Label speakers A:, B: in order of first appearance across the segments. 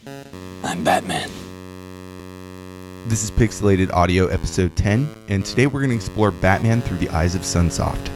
A: I'm Batman.
B: This is Pixelated Audio Episode 10, and today we're going to explore Batman through the eyes of Sunsoft.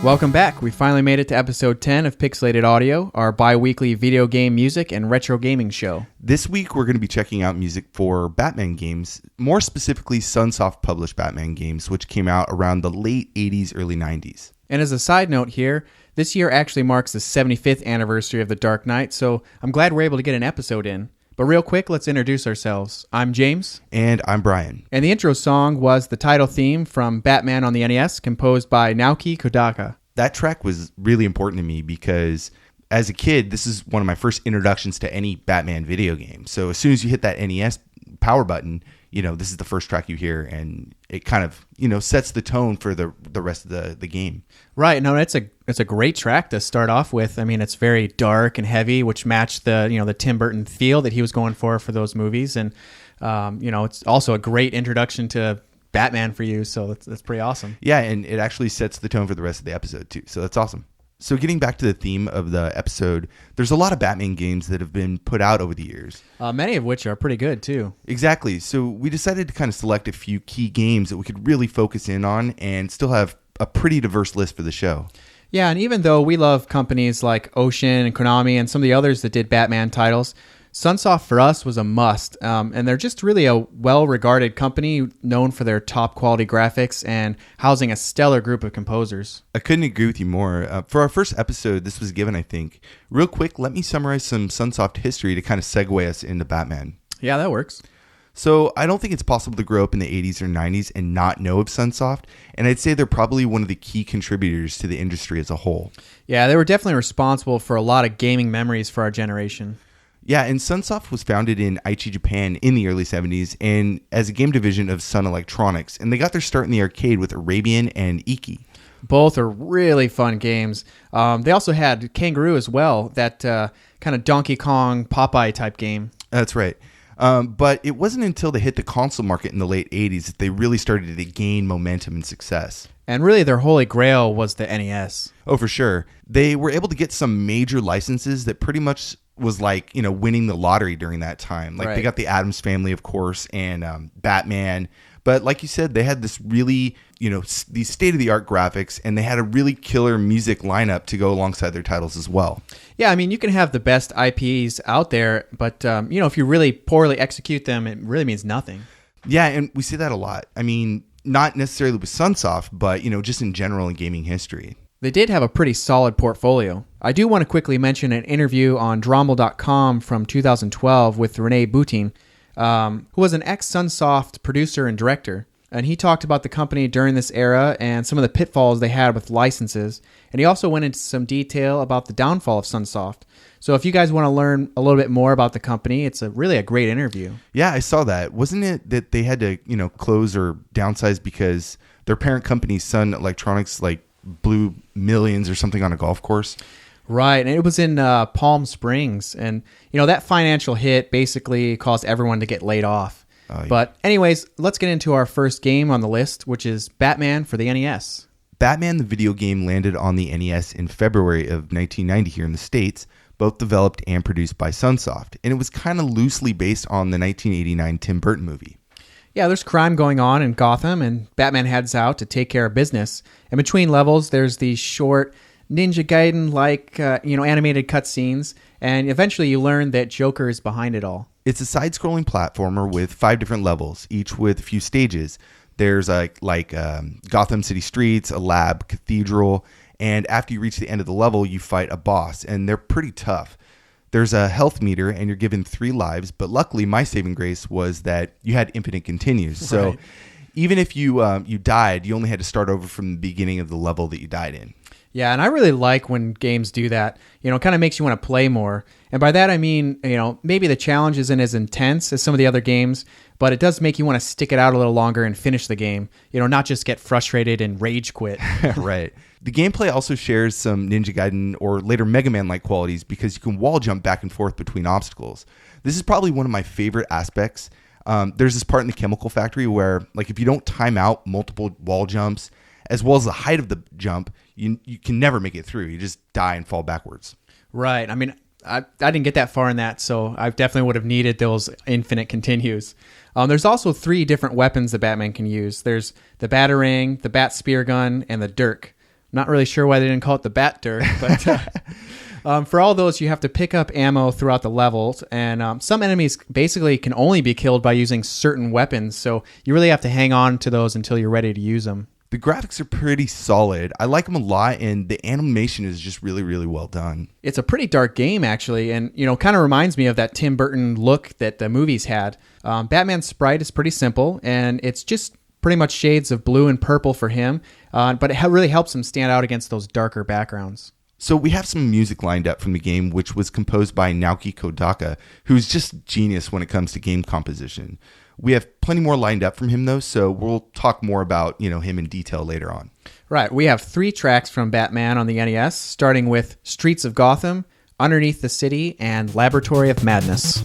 C: Welcome back. We finally made it to episode 10 of Pixelated Audio, our bi-weekly video game music and retro gaming show.
B: This week we're going to be checking out music for Batman games, more specifically Sunsoft published Batman games, which came out around the late 80s, early 90s.
C: And as a side note here, this year actually marks the 75th anniversary of The Dark Knight, so I'm glad we're able to get an episode in. But real quick, let's introduce ourselves. I'm James.
B: And I'm Brian.
C: And the intro song was the title theme from Batman on the NES, composed by Naoki Kodaka.
B: That track was really important to me because as a kid, this is one of my first introductions to any Batman video game. So as soon as you hit that NES power button, this is the first track you hear, and it kind of, sets the tone for the rest of the game. Right.
C: No, it's a great track to start off with. I mean, it's very dark and heavy, which matched the Tim Burton feel that he was going for those movies. And, it's also a great introduction to Batman for you, so that's pretty awesome.
B: Yeah, and it actually sets the tone for the rest of the episode, too, so that's awesome. So getting back to the theme of the episode, there's a lot of Batman games that have been put out over the years.
C: Many of which are pretty good, too.
B: Exactly. So we decided to kind of select a few key games that we could really focus in on and still have a pretty diverse list for the show.
C: Yeah, and even though we love companies like Ocean and Konami and some of the others that did Batman titles, Sunsoft for us was a must, and they're just really a well-regarded company known for their top-quality graphics and housing a stellar group of composers.
B: I couldn't agree with you more. For our first episode, this was given, I think. Real quick, let me summarize some Sunsoft history to kind of segue us into Batman.
C: Yeah, that works.
B: So I don't think it's possible to grow up in the 80s or 90s and not know of Sunsoft, and I'd say they're probably one of the key contributors to the industry as a whole.
C: Yeah, they were definitely responsible for a lot of gaming memories for our generation.
B: Yeah, and Sunsoft was founded in Aichi, Japan in the early 70s and as a game division of Sun Electronics, and they got their start in the arcade with Arabian and Iki.
C: Both are really fun games. They also had Kangaroo as well, that kind of Donkey Kong Popeye type game.
B: That's right. But it wasn't until they hit the console market in the late 80s that they really started to gain momentum and success.
C: And really their holy grail was the NES.
B: Oh, for sure. They were able to get some major licenses that pretty much was like, winning the lottery during that time. Like, right. They got the Addams Family, of course, and Batman. But like you said, they had this really, these state-of-the-art graphics, and they had a really killer music lineup to go alongside their titles as well.
C: Yeah, I mean, you can have the best IPs out there, but, if you really poorly execute them, it really means nothing.
B: Yeah, and we see that a lot. I mean, not necessarily with Sunsoft, but, just in general in gaming history.
C: They did have a pretty solid portfolio. I do want to quickly mention an interview on Drommel.com from 2012 with Rene Boutin, who was an ex-Sunsoft producer and director. And he talked about the company during this era and some of the pitfalls they had with licenses. And he also went into some detail about the downfall of Sunsoft. So if you guys want to learn a little bit more about the company, it's really a great interview.
B: Yeah, I saw that. Wasn't it that they had to, close or downsize because their parent company, Sun Electronics, blew millions or something on a golf course?
C: Right, and it was in Palm Springs, and that financial hit basically caused everyone to get laid off. Yeah. But anyways, let's get into our first game on the list, which is Batman for the NES.
B: Batman, the video game, landed on the NES in February of 1990 here in the States, both developed and produced by Sunsoft, and it was kind of loosely based on the 1989 Tim Burton movie.
C: Yeah, there's crime going on in Gotham, and Batman heads out to take care of business. And between levels, there's these short Ninja Gaiden-like, animated cutscenes, and eventually you learn that Joker is behind it all.
B: It's a side-scrolling platformer with 5 different levels, each with a few stages. There's Gotham City streets, a lab, cathedral, and after you reach the end of the level, you fight a boss, and they're pretty tough. There's a health meter, and you're given 3 lives, but luckily my saving grace was that you had infinite continues. Right. So even if you died, you only had to start over from the beginning of the level that you died in.
C: Yeah, and I really like when games do that. It kind of makes you want to play more. And by that I mean, maybe the challenge isn't as intense as some of the other games, but it does make you want to stick it out a little longer and finish the game. Not just get frustrated and rage quit.
B: Right. The gameplay also shares some Ninja Gaiden or later Mega Man-like qualities because you can wall jump back and forth between obstacles. This is probably one of my favorite aspects. There's this part in the chemical factory where, like, if you don't time out multiple wall jumps, as well as the height of the jump, you can never make it through. You just die and fall backwards.
C: Right. I mean, I didn't get that far in that, so I definitely would have needed those infinite continues. There's also 3 different weapons that Batman can use. There's the Batarang, the Bat Spear Gun, and the Dirk. Not really sure why they didn't call it the Bat Dirk, but for all those, you have to pick up ammo throughout the levels, and some enemies basically can only be killed by using certain weapons, so you really have to hang on to those until you're ready to use them.
B: The graphics are pretty solid. I like them a lot, and the animation is just really, really well done.
C: It's a pretty dark game, actually, and kind of reminds me of that Tim Burton look that the movies had. Batman's sprite is pretty simple, and it's just pretty much shades of blue and purple for him, but it really helps him stand out against those darker backgrounds.
B: So we have some music lined up from the game, which was composed by Naoki Kodaka, who's just genius when it comes to game composition. We have plenty more lined up from him, though, so we'll talk more about him in detail later on.
C: Right. We have 3 tracks from Batman on the NES, starting with Streets of Gotham, Underneath the City, and Laboratory of Madness.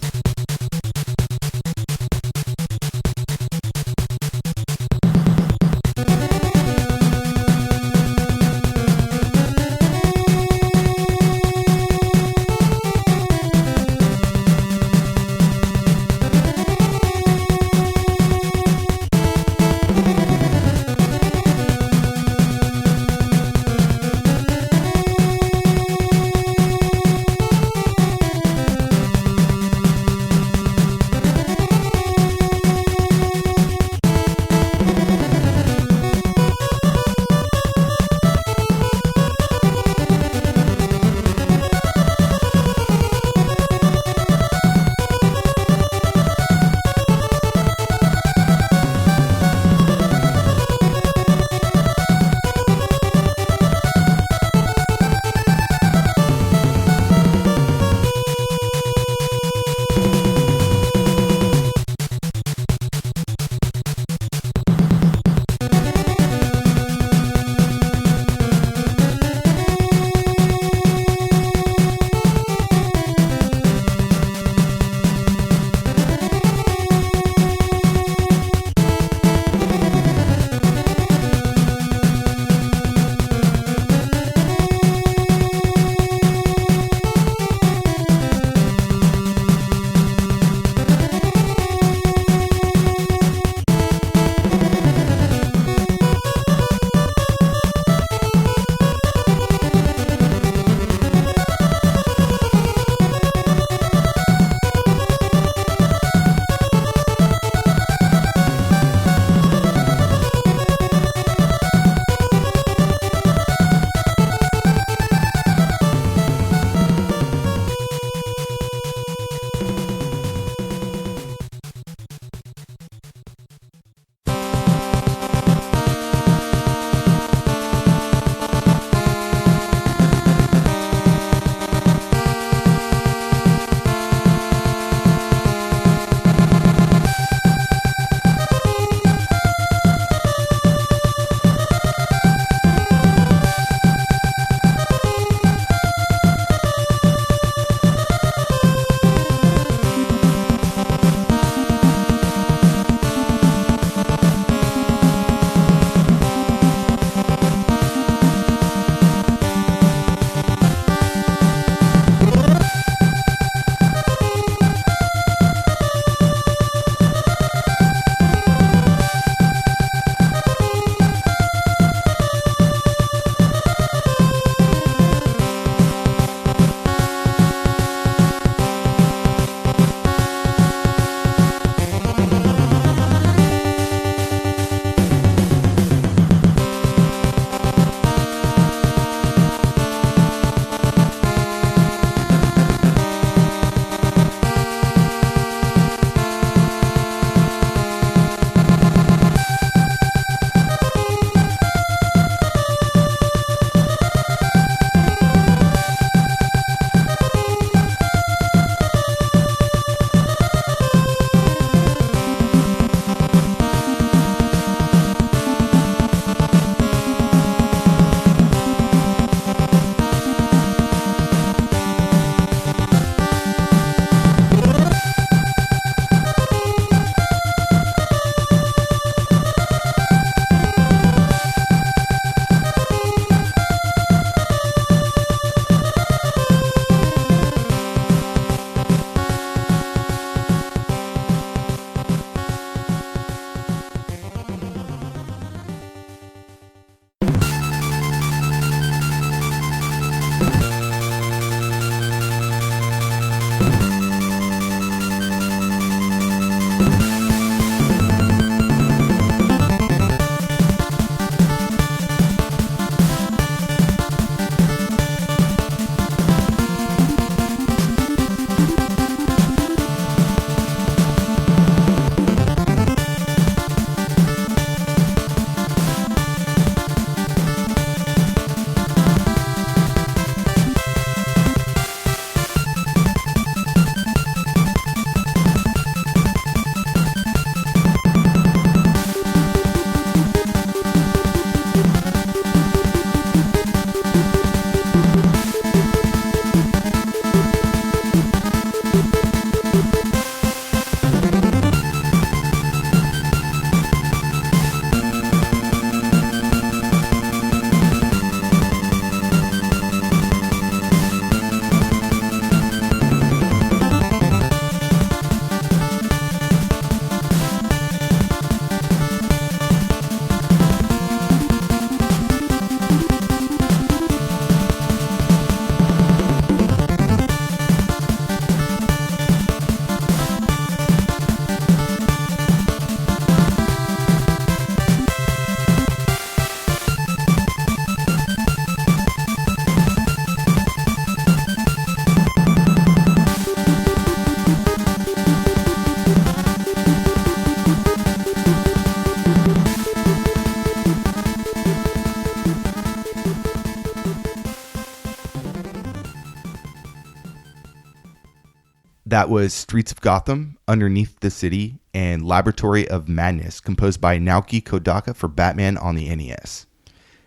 B: That was Streets of Gotham, Underneath the City, and Laboratory of Madness, composed by Naoki Kodaka for Batman on the NES.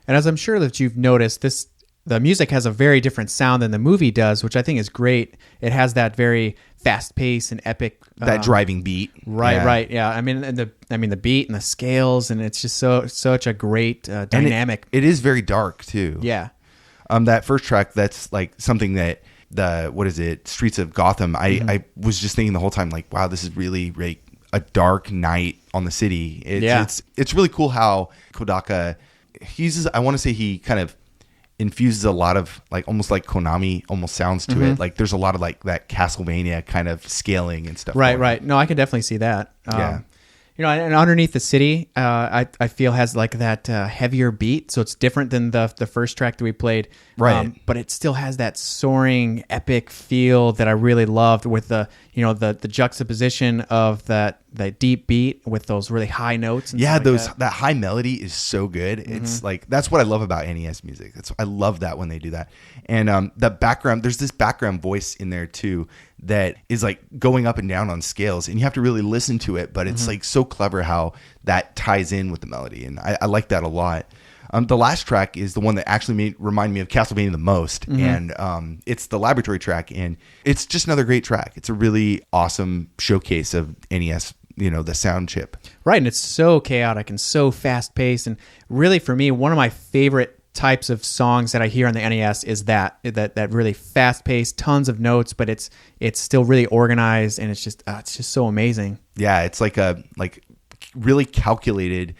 C: And as I'm sure that you've noticed, the music has a very different sound than the movie does, which I think is great. It has that very fast-paced and epic,
B: that driving beat,
C: right. Yeah, I mean, the beat and the scales, and it's just such a great dynamic.
B: It is very dark too.
C: Yeah.
B: That first track, that's like something that Streets of Gotham. I was just thinking the whole time, like, wow, this is really like a dark night on the city. It's really cool how Kodaka uses. I want to say he kind of infuses a lot of like almost like Konami almost sounds to it. Like there's a lot of like that Castlevania kind of scaling and stuff.
C: Right. No, I can definitely see that. And Underneath the City, I feel has like that heavier beat, so it's different than the first track that we played.
B: Right.
C: But it still has that soaring, epic feel that I really loved with the juxtaposition of that deep beat with those really high notes. And
B: that high melody is so good. It's like that's what I love about NES music. I love that when they do that. And the background, there's this background voice in there too that is like going up and down on scales, and you have to really listen to it, but it's like so clever how that ties in with the melody, and I like that a lot. The last track is the one that actually remind me of Castlevania the most, and it's the Laboratory track, and it's just another great track. It's a really awesome showcase of NES, the sound chip.
C: Right, and it's so chaotic and so fast-paced, and really for me, one of my favorite types of songs that I hear on the NES is that really fast-paced, tons of notes, but it's still really organized, and it's just so amazing.
B: Yeah, it's like a really calculated,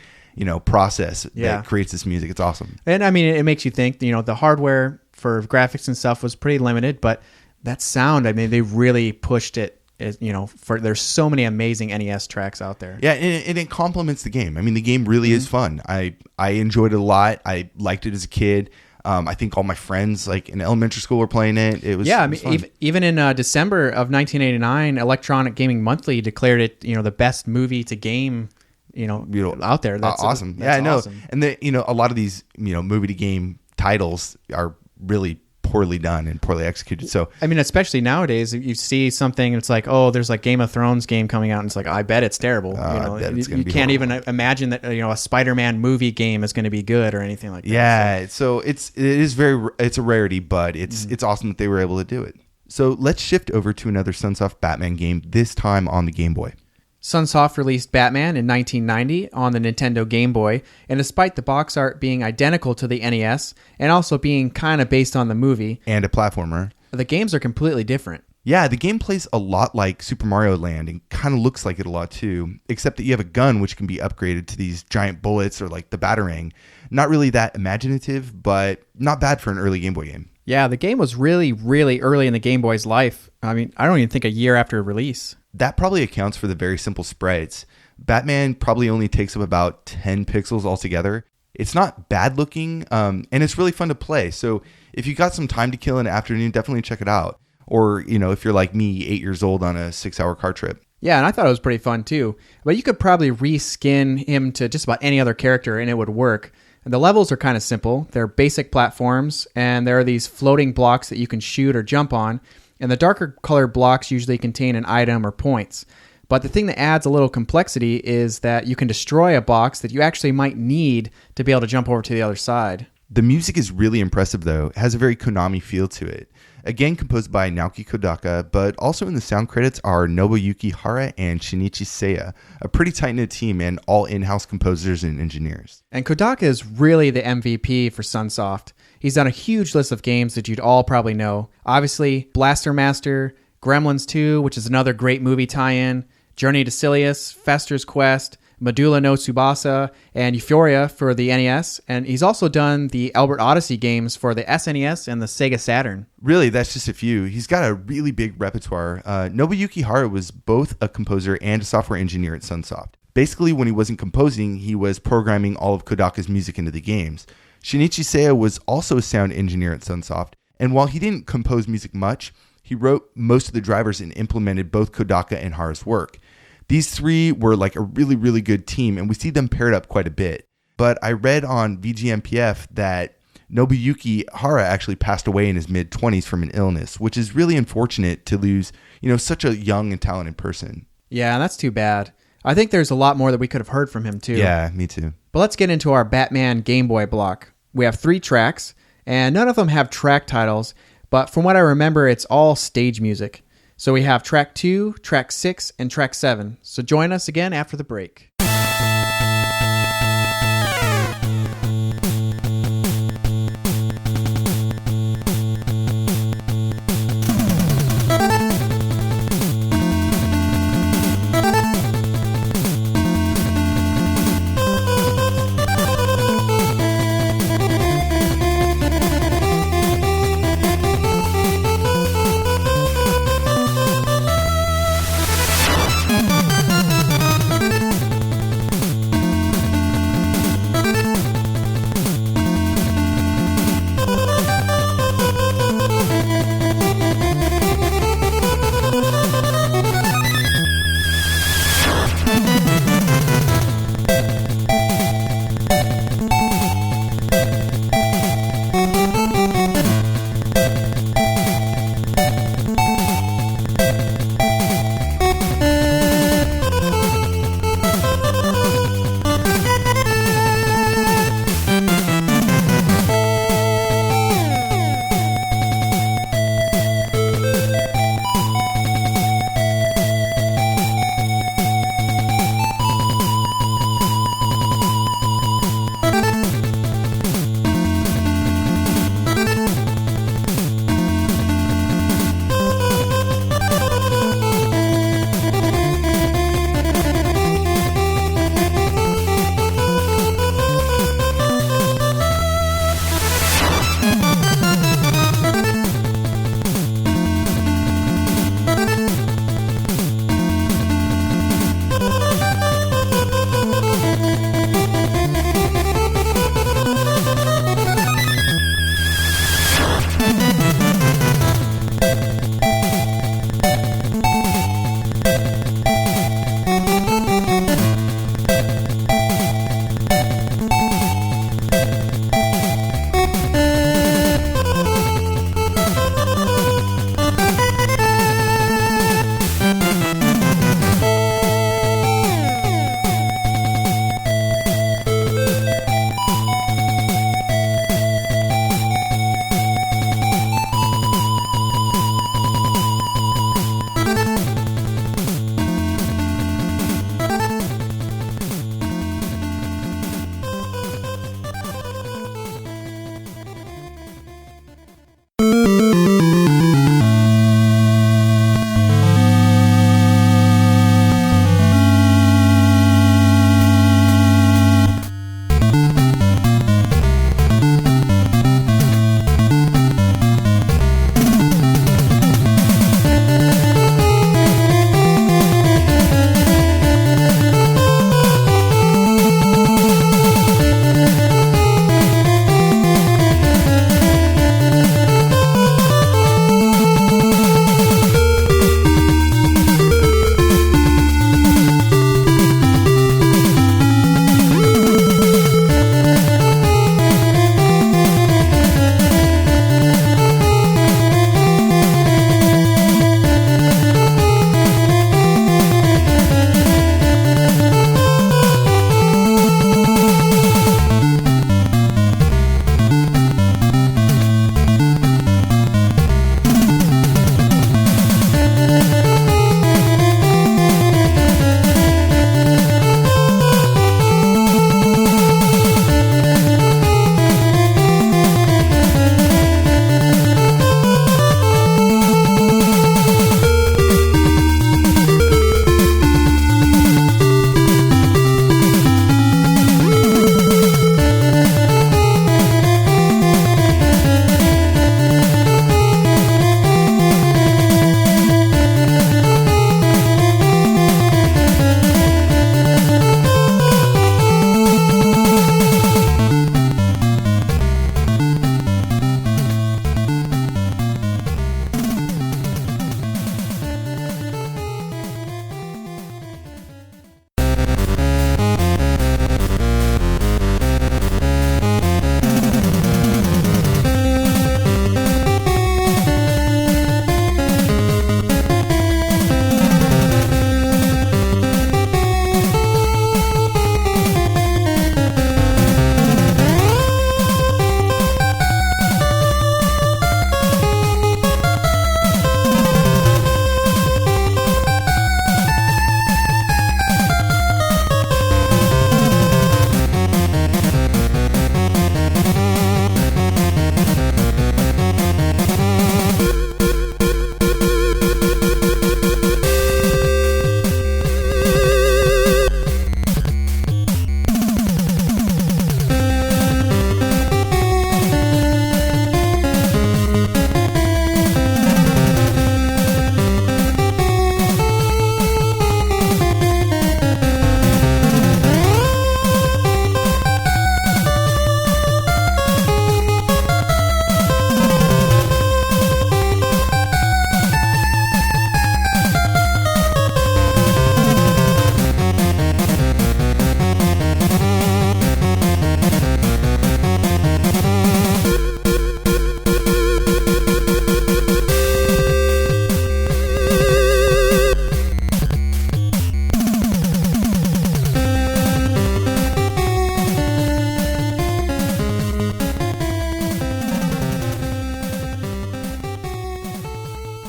B: process that creates this music. It's awesome.
C: And I mean, it makes you think. The hardware for graphics and stuff was pretty limited, but that sound, I mean, they really pushed it. There's so many amazing NES tracks out there.
B: Yeah, and it complements the game. I mean, the game really is fun. I enjoyed it a lot. I liked it as a kid. I think all my friends, like in elementary school, were playing it. It was fun.
C: Even in December of 1989, Electronic Gaming Monthly declared it, the best movie to game, out there.
B: That's awesome. That's I know. Awesome. And a lot of these, movie to game titles are really poorly done and poorly executed. So
C: I mean, especially nowadays, if you see something, it's like, oh, there's like Game of Thrones game coming out, and it's like, I bet it's terrible. You can't even imagine that a Spider-Man movie game is going to be good or anything like that.
B: Yeah, so it's a rarity, but it's awesome that they were able to do it. So let's shift over to another Sunsoft Batman game, this time on the Game Boy.
C: Sunsoft released Batman in 1990 on the Nintendo Game Boy, and despite the box art being identical to the NES and also being kind of based on the movie
B: and a platformer,
C: the games are completely different.
B: Yeah, the game plays a lot like Super Mario Land and kind of looks like it a lot too, except that you have a gun which can be upgraded to these giant bullets or like the Batarang. Not really that imaginative, but not bad for an early Game Boy game.
C: Yeah, the game was really, really early in the Game Boy's life. I mean, I don't even think a year after release.
B: That probably accounts for the very simple sprites. Batman probably only takes up about 10 pixels altogether. It's not bad looking, and it's really fun to play. So if you got some time to kill in the afternoon, definitely check it out. Or, if you're like me, 8 years old on a 6-hour car trip.
C: Yeah, and I thought it was pretty fun too. But you could probably reskin him to just about any other character and it would work. And the levels are kind of simple. They're basic platforms, and there are these floating blocks that you can shoot or jump on. And the darker colored blocks usually contain an item or points. But the thing that adds a little complexity is that you can destroy a box that you actually might need to be able to jump over to the other side.
B: The music is really impressive, though. It has a very Konami feel to it. Again, composed by Naoki Kodaka, but also in the sound credits are Nobuyuki Hara and Shinichi Seya, a pretty tight-knit team and all in-house composers and engineers.
C: And Kodaka is really the MVP for Sunsoft. He's done a huge list of games that you'd all probably know. Obviously, Blaster Master, Gremlins 2, which is another great movie tie-in, Journey to Silius, Fester's Quest, Medulla no Tsubasa, and Euphoria for the NES. And he's also done the Albert Odyssey games for the SNES and the Sega Saturn.
B: Really, that's just a few. He's got a really big repertoire. Nobuyuki Hara was both a composer and a software engineer at Sunsoft. Basically, when he wasn't composing, he was programming all of Kodaka's music into the games. Shinichi Seya was also a sound engineer at Sunsoft, and while he didn't compose music much, he wrote most of the drivers and implemented both Kodaka and Hara's work. These three were like a really, really good team, and we see them paired up quite a bit. But I read on VGMPF that Nobuyuki Hara actually passed away in his mid-20s from an illness, which is really unfortunate to lose, such a young and talented person.
C: Yeah, that's too bad. I think there's a lot more that we could have heard from him, too.
B: Yeah, me too.
C: But let's get into our Batman Game Boy block. We have 3 tracks, and none of them have track titles, but from what I remember, it's all stage music. So we have track 2, track 6, and track 7. So join us again after the break.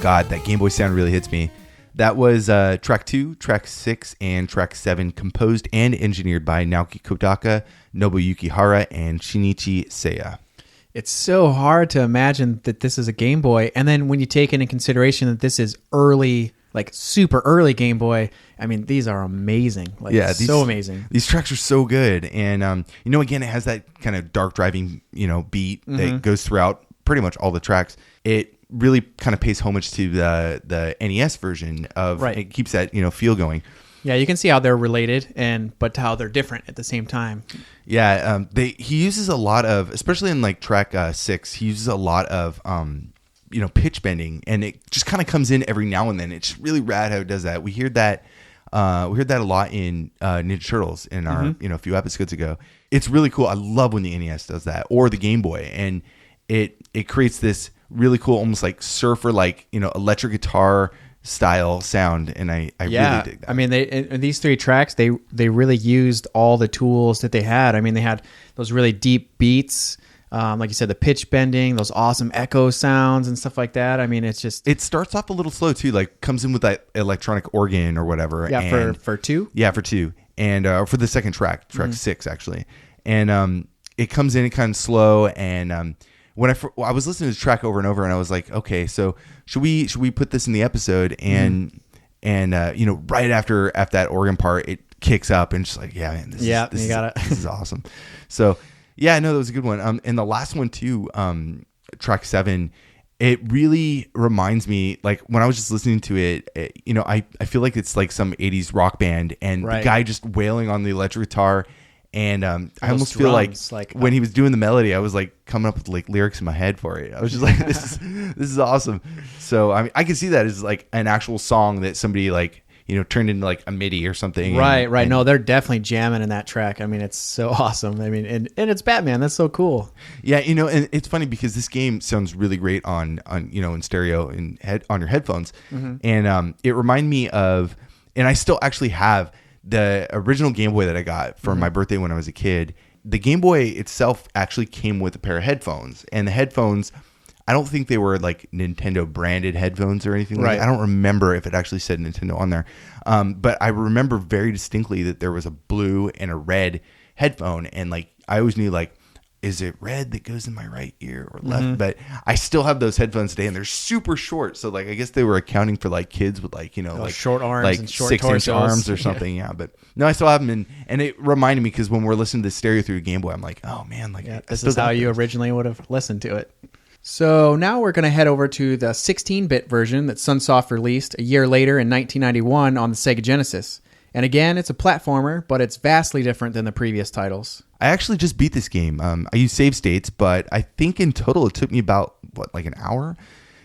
B: God, that Game Boy sound really hits me. That was track 2, track 6, and track 7, composed and engineered by Naoki Kodaka, Nobuyuki Hara, and Shinichi Seya.
C: It's so hard to imagine that this is a Game Boy. And then when you take into consideration that this is early, like super early Game Boy, I mean, these are amazing. Like, yeah, so amazing.
B: These tracks are so good. And, again, it has that kind of dark driving, beat that goes throughout pretty much all the tracks. It really kind of pays homage to the NES version of, right. It keeps that, feel going.
C: Yeah, you can see how they're related, but how they're different at the same time.
B: Yeah, he uses a lot of, especially in like track 6, he uses a lot of pitch bending, and it just kind of comes in every now and then. It's really rad how it does that. We heard that a lot in Ninja Turtles in our a few episodes ago. It's really cool. I love when the NES does that, or the Game Boy, and it creates this really cool, almost like surfer, like electric guitar style sound, and I really dig that.
C: I mean, in these 3 tracks, they really used all the tools that they had. I mean, they had those really deep beats, like you said, the pitch bending, those awesome echo sounds and stuff like that. I mean, it
B: starts off a little slow too, like comes in with that electronic organ or whatever.
C: Yeah, and for 2.
B: Yeah, for 2, and for the second track 6 actually, and it comes in kind of slow, and when I was listening to the track over and over, and I was like, okay, so should we put this in the episode? And right after that organ part, it kicks up, and just like, yeah, man, this is awesome. So yeah, no, that was a good one. And the last one too, track 7, it really reminds me, like when I was just listening to it, I feel like it's like some 80s rock band, and the guy just wailing on the electric guitar. And I almost feel like when he was doing the melody, I was like coming up with like lyrics in my head for it. I was just like, this is awesome. So I mean, I can see that as like an actual song that somebody like turned into like a MIDI or something.
C: Right. No, they're definitely jamming in that track. I mean, it's so awesome. I mean, and it's Batman. That's so cool.
B: Yeah, and it's funny because this game sounds really great on in stereo and on your headphones, and it reminded me of, and I still actually have the original Game Boy that I got for my birthday when I was a kid. The Game Boy itself actually came with a pair of headphones, and the headphones, I don't think they were like Nintendo branded headphones or anything. Right. I don't remember if it actually said Nintendo on there. But I remember very distinctly that there was a blue and a red headphone, and like I always knew, like, is it red that goes in my right ear or left? But I still have those headphones today, and they're super short. So like, I guess they were accounting for like kids with like, like
C: short arms,
B: like
C: and short
B: 6-inch arms or something. Yeah. But no, I still have them. And it reminded me, because when we're listening to the stereo through a Game Boy, I'm like, oh man, like
C: this is how you originally would have listened to it. So now we're going to head over to the 16-bit version that Sunsoft released a year later in 1991 on the Sega Genesis. And again, it's a platformer, but it's vastly different than the previous titles.
B: I actually just beat this game. I use save states, but I think in total it took me about, like an hour?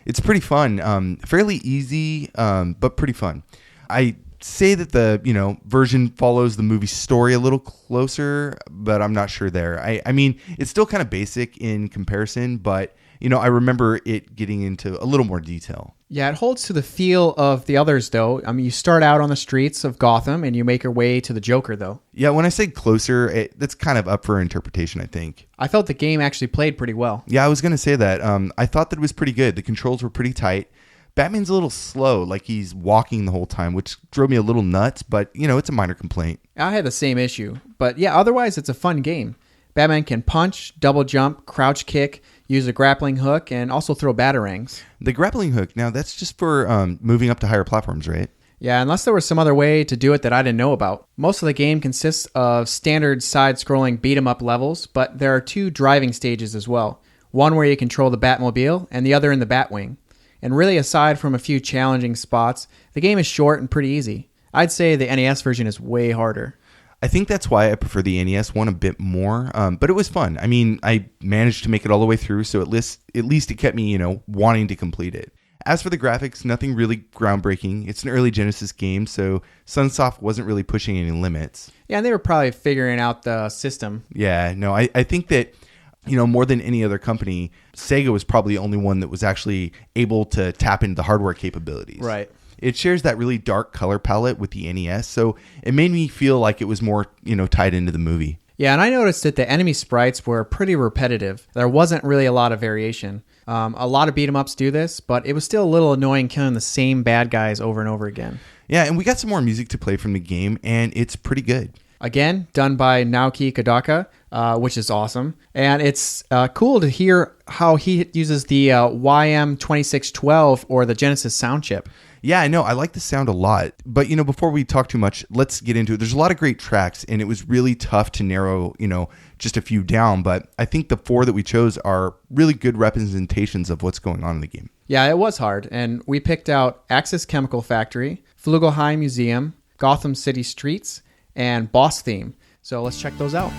B: It's pretty fun. Fairly easy, but pretty fun. I say that the version follows the movie story a little closer, but I'm not sure there. I mean, it's still kind of basic in comparison, but I remember it getting into a little more detail.
C: Yeah, it holds to the feel of the others, though. I mean, you start out on the streets of Gotham, and you make your way to the Joker, though.
B: Yeah, when I say closer, that's kind of up for interpretation, I think.
C: I felt the game actually played pretty well.
B: Yeah, I was going to say that. I thought that it was pretty good. The controls were pretty tight. Batman's a little slow, like he's walking the whole time, which drove me a little nuts, but, it's a minor complaint.
C: I had the same issue. But, yeah, otherwise, it's a fun game. Batman can punch, double jump, crouch kick, use a grappling hook, and also throw batarangs.
B: The grappling hook, now that's just for moving up to higher platforms, right?
C: Yeah, unless there was some other way to do it that I didn't know about. Most of the game consists of standard side-scrolling beat-em-up levels, but there are 2 driving stages as well. One where you control the Batmobile, and the other in the Batwing. And really, aside from a few challenging spots, the game is short and pretty easy. I'd say the NES version is way harder.
B: I think that's why I prefer the NES one a bit more, but it was fun. I mean, I managed to make it all the way through, so at least it kept me, wanting to complete it. As for the graphics, nothing really groundbreaking. It's an early Genesis game, so Sunsoft wasn't really pushing any limits.
C: Yeah, and they were probably figuring out the system.
B: Yeah, no, I think that, more than any other company, Sega was probably the only one that was actually able to tap into the hardware capabilities.
C: Right.
B: It shares that really dark color palette with the NES, so it made me feel like it was more, tied into the movie.
C: Yeah, and I noticed that the enemy sprites were pretty repetitive. There wasn't really a lot of variation. A lot of beat 'em ups do this, but it was still a little annoying killing the same bad guys over and over again.
B: Yeah, and we got some more music to play from the game, and it's pretty good.
C: Again, done by Naoki Kodaka, which is awesome. And it's cool to hear how he uses the YM2612 or the Genesis sound chip.
B: Yeah, I know. I like the sound a lot. But, before we talk too much, let's get into it. There's a lot of great tracks, and it was really tough to narrow, just a few down. But I think the 4 that we chose are really good representations of what's going on in the game.
C: Yeah, it was hard. And we picked out Axis Chemical Factory, Flugelheim Museum, Gotham City Streets, and Boss Theme. So let's check those out.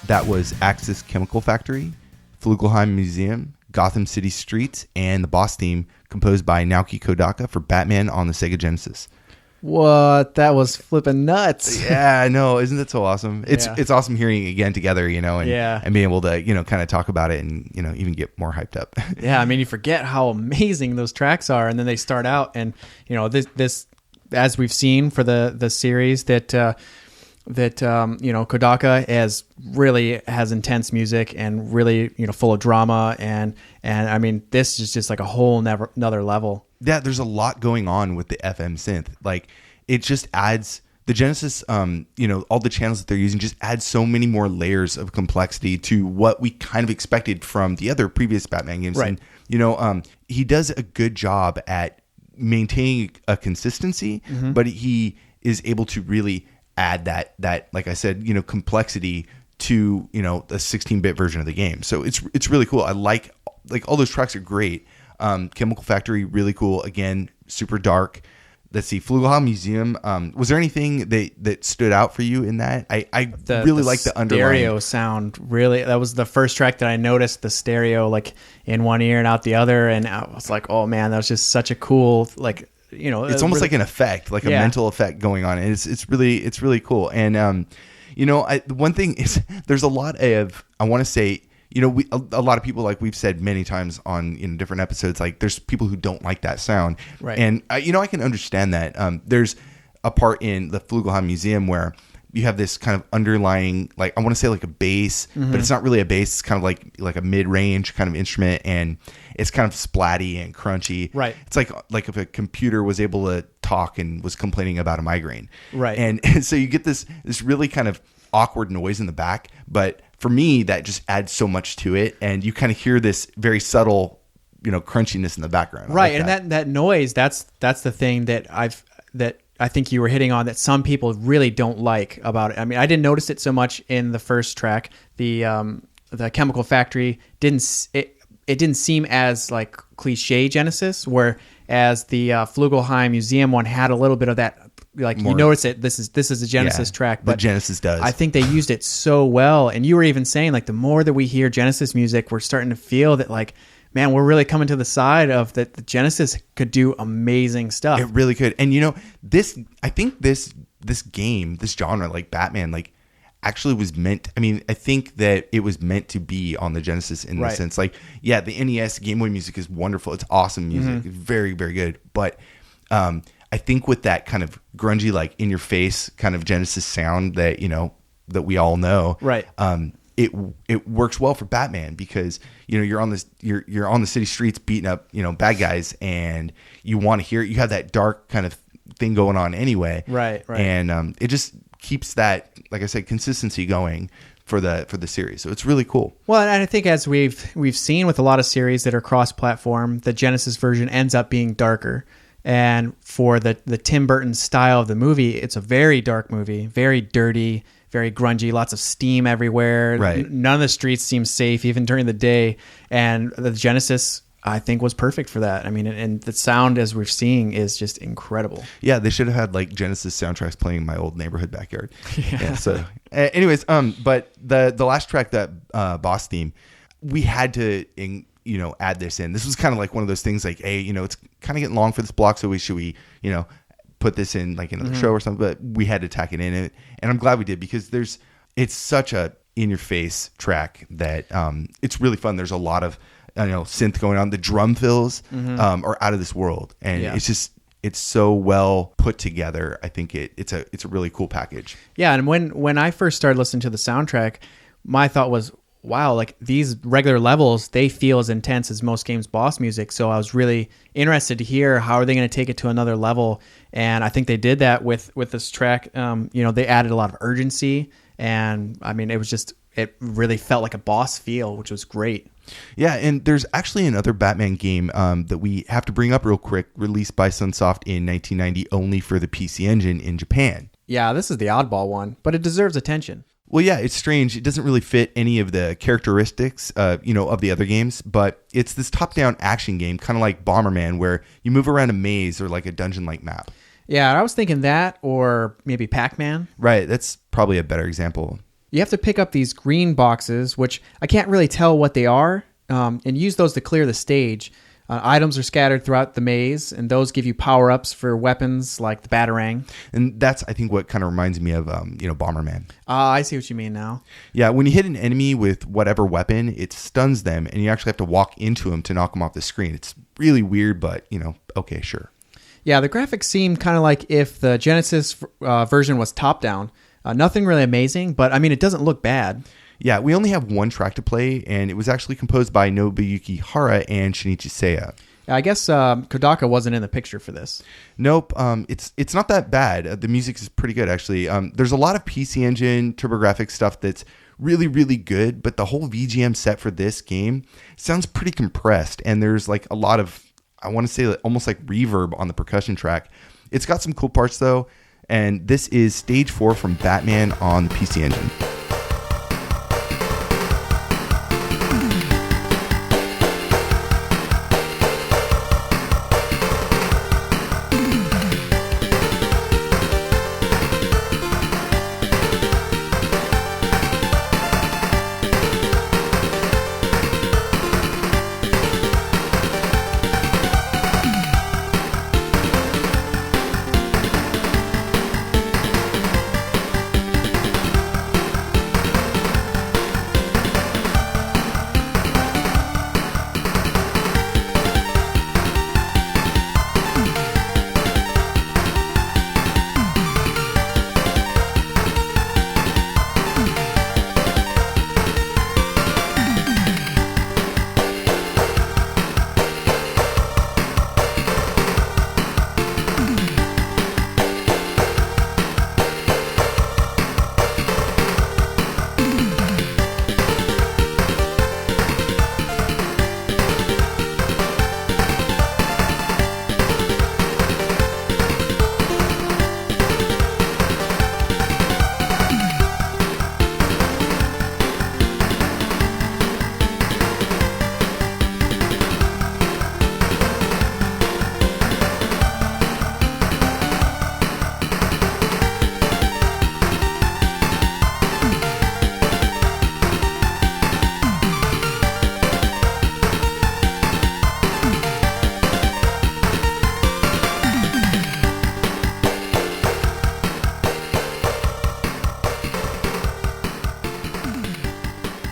B: That was Axis Chemical Factory, Flugelheim Museum, Gotham City Streets, and the boss theme composed by Naoki Kodaka for Batman on the Sega Genesis.
C: What? That was flipping nuts.
B: Yeah, I know. Isn't that so awesome? It's awesome hearing it again together, and being able to, kind of talk about it and, even get more hyped up.
C: Yeah, I mean, you forget how amazing those tracks are, and then they start out, and, this as we've seen for the series that Kodaka has intense music and really, full of drama, and I mean, this is just like a whole another level.
B: Yeah, there's a lot going on with the FM synth. Like, it just adds the Genesis, all the channels that they're using just add so many more layers of complexity to what we kind of expected from the other previous Batman games.
C: Right.
B: And, he does a good job at maintaining a consistency, but he is able to really add that, like I said, complexity to, a 16-bit version of the game. So it's really cool. I like all those tracks are great. Chemical Factory, really cool. Again, super dark. Let's see, Flugelheim Museum. Was there anything that stood out for you in that? I really like the underlying
C: stereo sound. Really, that was the first track that I noticed. The stereo, like in one ear and out the other, and I was like, oh man, that was just such a cool, like,
B: it's almost like an effect, like a mental effect going on. And it's really cool. And one thing is, there's a lot of, I want to say, a lot of people, like we've said many times on different episodes, like there's people who don't like that sound.
C: Right.
B: And, I can understand that. There's a part in the Flugelheim Museum where you have this kind of underlying, like, I want to say like a bass, but it's not really a bass. It's kind of like a mid-range kind of instrument, and it's kind of splatty and crunchy.
C: Right.
B: It's like if a computer was able to talk and was complaining about a migraine.
C: Right.
B: And so you get this really kind of awkward noise in the back, but for me, that just adds so much to it, and you kind of hear this very subtle, crunchiness in the background.
C: Right, and that noise, that's the thing that I think you were hitting on, that some people really don't like about it. I mean, I didn't notice it so much in the first track. The Chemical Factory didn't seem as like cliche Genesis, whereas the Flugelheim Museum one had a little bit of that. Like, you notice it. This is a Genesis track, but
B: the Genesis does.
C: I think they used it so well. And you were even saying, like, the more that we hear Genesis music, we're starting to feel that, like, man, we're really coming to the side of that. The Genesis could do amazing stuff.
B: It really could. And I think this game, this genre, like Batman, like, actually was meant. I mean, I think that it was meant to be on the Genesis in the sense, like, yeah, the NES Game Boy music is wonderful. It's awesome music. It's very, very good. But I think with that kind of grungy, like in your face kind of Genesis sound that, that we all know,
C: right.
B: It works well for Batman because, you're on the city streets beating up, bad guys, and you want to hear it. You have that dark kind of thing going on anyway.
C: Right.
B: And it just keeps that, like I said, consistency going for the series. So it's really cool.
C: Well, and I think as we've seen with a lot of series that are cross-platform, the Genesis version ends up being darker. And for the Tim Burton style of the movie, it's a very dark movie, very dirty, very grungy, lots of steam everywhere.
B: Right.
C: None of the streets seem safe, even during the day. And the Genesis, I think, was perfect for that. I mean, and the sound, as we're seeing, is just incredible. Yeah,
B: they should have had like Genesis soundtracks playing in my old neighborhood backyard. Yeah. So, anyways, but the last track, that boss theme, we had to add this in. This was kind of like one of those things like, hey, it's kind of getting long for this block, so should we put this in like another show or something, but we had to tack it in it. And I'm glad we did, because it's such a in your face track that it's really fun. There's a lot of synth going on. The drum fills are out of this world, and it's so well put together. I think it's a really cool package.
C: Yeah, and when I first started listening to the soundtrack, my thought was, wow, like these regular levels, they feel as intense as most games' boss music. So I was really interested to hear how are they going to take it to another level. And I think they did that with this track. They added a lot of urgency, and I mean, it really felt like a boss feel, which was great.
B: Yeah, and there's actually another Batman game that we have to bring up real quick, released by Sunsoft in 1990 only for the PC Engine in Japan.
C: Yeah, this is the oddball one, but it deserves attention.
B: Well, yeah, it's strange. It doesn't really fit any of the characteristics, of the other games, but it's this top-down action game, kind of like Bomberman, where you move around a maze or like a dungeon-like map.
C: Yeah, I was thinking that, or maybe Pac-Man.
B: Right, that's probably a better example.
C: You have to pick up these green boxes, which I can't really tell what they are, and use those to clear the stage. Items are scattered throughout the maze, and those give you power-ups for weapons like the Batarang.
B: And that's, I think, what kind of reminds me of, Bomberman.
C: I see what you mean now.
B: Yeah, when you hit an enemy with whatever weapon, it stuns them, and you actually have to walk into them to knock them off the screen. It's really weird, but, okay, sure.
C: Yeah, the graphics seem kind of like if the Genesis version was top-down. Nothing really amazing, but, it doesn't look bad.
B: Yeah, we only have one track to play, and it was actually composed by Nobuyuki Hara and Shinichi Seya.
C: I guess Kodaka wasn't in the picture for this.
B: Nope, it's not that bad. The music is pretty good, actually. There's a lot of PC Engine, TurboGrafx stuff that's really, really good, but the whole VGM set for this game sounds pretty compressed, and there's like a lot of, I want to say, almost like reverb on the percussion track. It's got some cool parts, though, and this is Stage 4 from Batman on the PC Engine.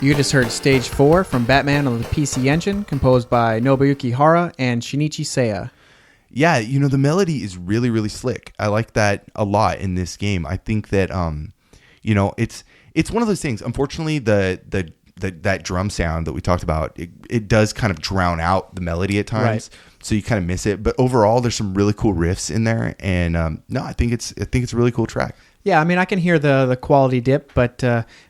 C: You just heard Stage 4 from Batman on the PC Engine, composed by Nobuyuki Hara and Shinichi Seya.
B: Yeah, the melody is really, really slick. I like that a lot in this game. I think that, it's one of those things. Unfortunately, that drum sound that we talked about, it does kind of drown out the melody at times, right. So you kind of miss it. But overall, there's some really cool riffs in there, and no, I think it's a really cool track.
C: Yeah, I can hear the quality dip, but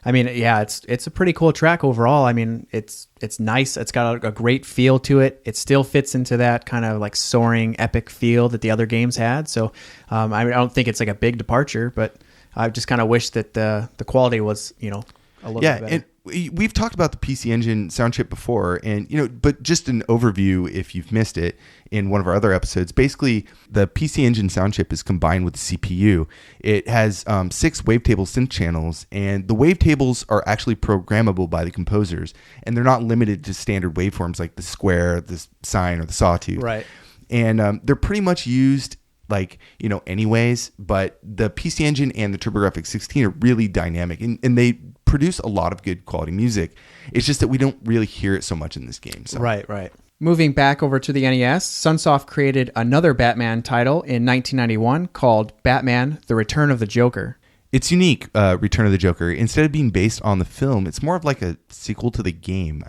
C: it's a pretty cool track overall. It's nice. It's got a great feel to it. It still fits into that kind of like soaring epic feel that the other games had. So I don't think it's like a big departure, but I just kind of wish that the quality was a little bit better.
B: And we've talked about the PC Engine sound chip before, and but just an overview if you've missed it in one of our other episodes. Basically, the PC Engine sound chip is combined with the CPU. It has 6 wavetable synth channels, and the wavetables are actually programmable by the composers, and they're not limited to standard waveforms like the square, the sine, or the sawtooth.
C: Right.
B: And they're pretty much used anyways, but the PC Engine and the TurboGrafx 16 are really dynamic, and they produce a lot of good quality music. It's just that we don't really hear it so much in this game. So.
C: Right. Moving back over to the NES, Sunsoft created another Batman title in 1991 called Batman: The Return of the Joker.
B: It's unique, Return of the Joker. Instead of being based on the film, it's more of like a sequel to the game.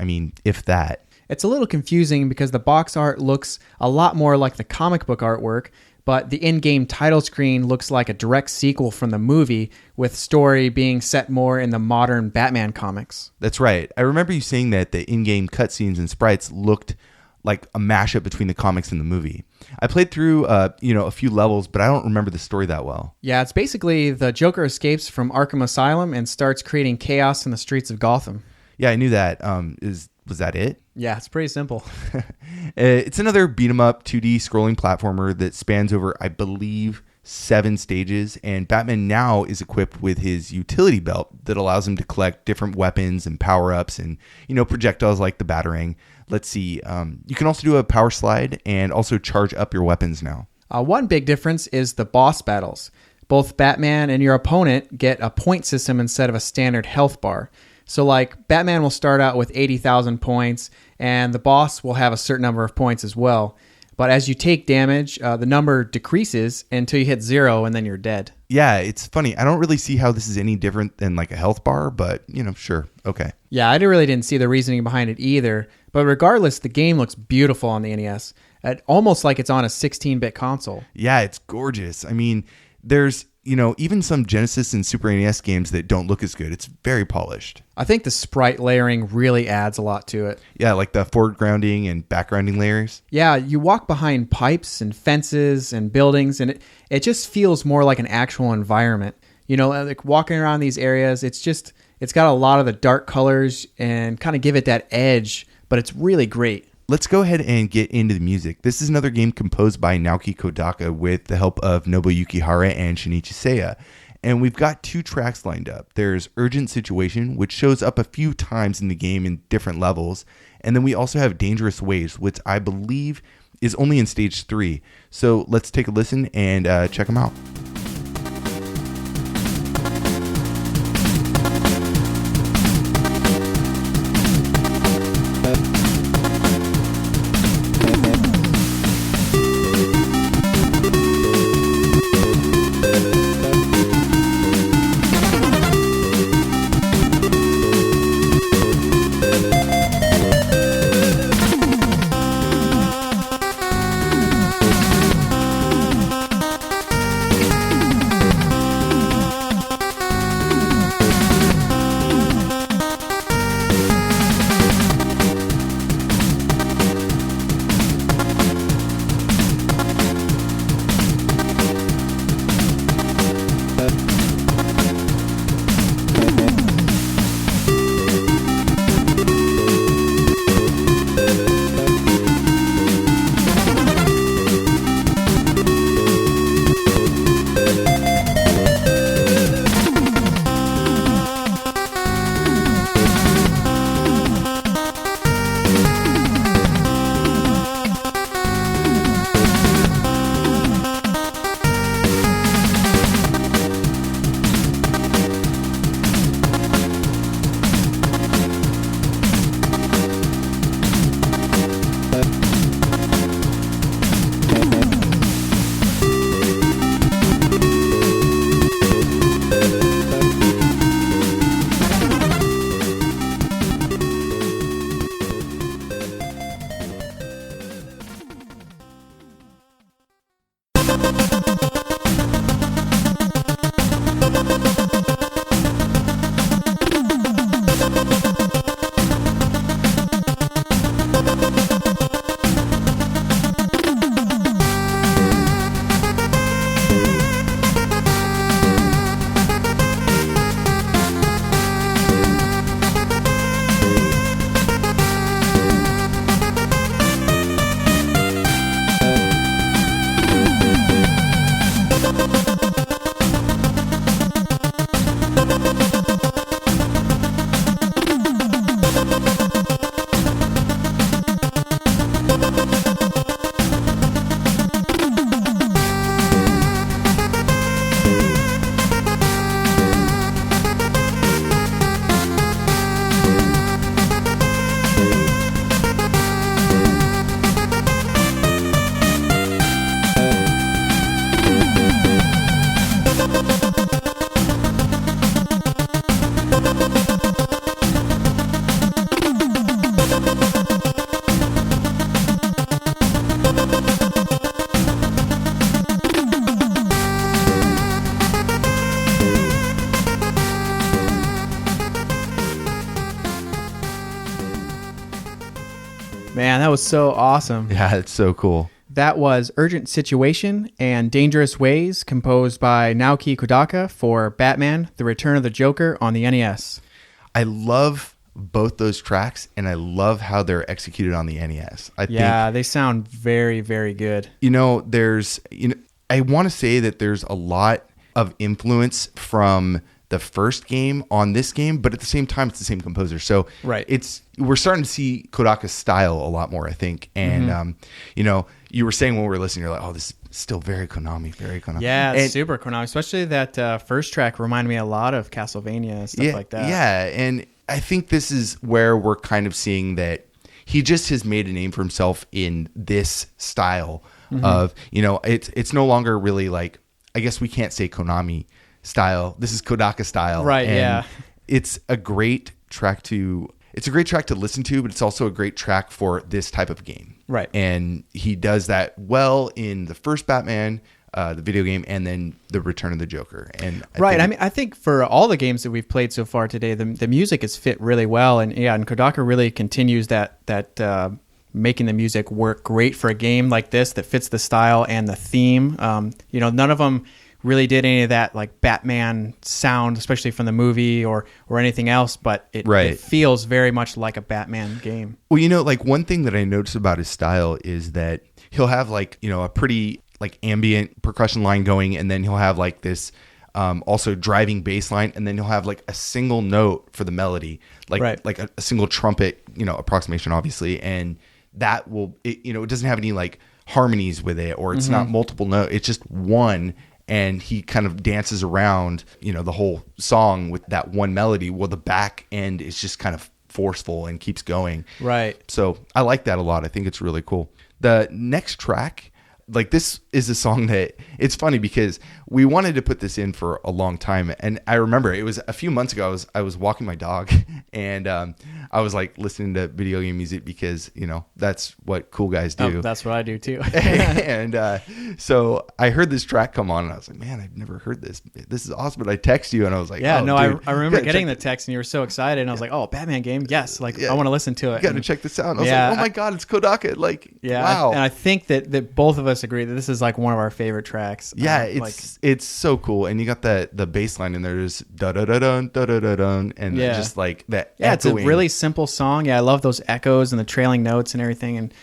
B: If that.
C: It's a little confusing because the box art looks a lot more like the comic book artwork, but the in-game title screen looks like a direct sequel from the movie, with story being set more in the modern Batman comics.
B: That's right. I remember you saying that the in-game cutscenes and sprites looked like a mashup between the comics and the movie. I played through, a few levels, but I don't remember the story that well.
C: Yeah, it's basically the Joker escapes from Arkham Asylum and starts creating chaos in the streets of Gotham.
B: Yeah, I knew that. Was that it?
C: Yeah, it's pretty simple.
B: It's another beat 'em up 2D scrolling platformer that spans over, I believe, 7 stages, and Batman now is equipped with his utility belt that allows him to collect different weapons and power-ups and, projectiles like the Batarang. Let's see. You can also do a power slide and also charge up your weapons now.
C: One big difference is the boss battles. Both Batman and your opponent get a point system instead of a standard health bar. So like Batman will start out with 80,000 points and the boss will have a certain number of points as well. But as you take damage, the number decreases until you hit 0 and then you're dead.
B: Yeah, it's funny. I don't really see how this is any different than like a health bar, but sure. Okay.
C: Yeah, I really didn't see the reasoning behind it either. But regardless, the game looks beautiful on the NES. Almost like it's on a 16-bit console.
B: Yeah, it's gorgeous. I mean, there's, even some Genesis and Super NES games that don't look as good. It's very polished.
C: I think the sprite layering really adds a lot to it.
B: Yeah, like the foregrounding and backgrounding layers.
C: Yeah, you walk behind pipes and fences and buildings, and it just feels more like an actual environment. Like walking around these areas, it's got a lot of the dark colors and kind of give it that edge, but it's really great.
B: Let's go ahead and get into the music. This is another game composed by Naoki Kodaka with the help of Nobuyuki Hara and Shinichi Seya. And we've got 2 tracks lined up. There's Urgent Situation, which shows up a few times in the game in different levels. And then we also have Dangerous Waves, which I believe is only in stage 3. So let's take a listen and check them out.
C: Man, that was so awesome.
B: Yeah, it's so cool.
C: That was Urgent Situation and Dangerous Ways, composed by Naoki Kodaka for Batman, The Return of the Joker on the NES.
B: I love both those tracks, and I love how they're executed on the NES. I think
C: they sound very, very good.
B: there's I want to say that there's a lot of influence from the first game on this game, but at the same time, it's the same composer. So we're starting to see Kodaka's style a lot more, I think. And, you were saying when we were listening, you're like, oh, this is still very Konami, very Konami.
C: Yeah, it's super Konami, especially that first track reminded me a lot of Castlevania and stuff like that.
B: Yeah, and I think this is where we're kind of seeing that he just has made a name for himself in this style of, it's no longer really like, I guess we can't say Konami style. This is Kodaka style.
C: Right,
B: and it's a great track to listen to, but it's also a great track for this type of game.
C: Right.
B: And he does that well in the first Batman, the video game, and then the Return of the Joker. And
C: I think for all the games that we've played so far today, the music has fit really well, and Kodaka really continues that making the music work great for a game like this that fits the style and the theme. None of them really did any of that like Batman sound, especially from the movie or anything else, but it feels very much like a Batman game.
B: Well, like one thing that I noticed about his style is that he'll have like, a pretty like ambient percussion line going, and then he'll have like this also driving bass line, and then he'll have like a single note for the melody, like a single trumpet, approximation, obviously, and that will, it doesn't have any like harmonies with it, or it's not multiple notes, it's just one. And he kind of dances around, the whole song with that one melody. Well, the back end is just kind of forceful and keeps going.
C: Right.
B: So I like that a lot. I think it's really cool. The next track, like this is a song that it's funny because we wanted to put this in for a long time. And I remember it was a few months ago, I was walking my dog and I was like listening to video game music because, that's what cool guys do.
C: Oh, that's what I do too.
B: And so I heard this track come on and I was like, man, I've never heard this. This is awesome. But I text you and I was like,
C: yeah,
B: dude,
C: I remember getting the text and you were so excited. And I was like, oh, Batman game. Yes. Like I want to listen to it.
B: You got to check this out. And I was like, oh my God, it's Kodaka. Like, wow.
C: And I think that both of us agree that this is like one of our favorite tracks.
B: Yeah. It's so cool. And you got the bass line in there, just da da da dun da da da dun, and just like that.
C: Yeah, it's a really simple song. Yeah, I love those echoes and the trailing notes and everything. And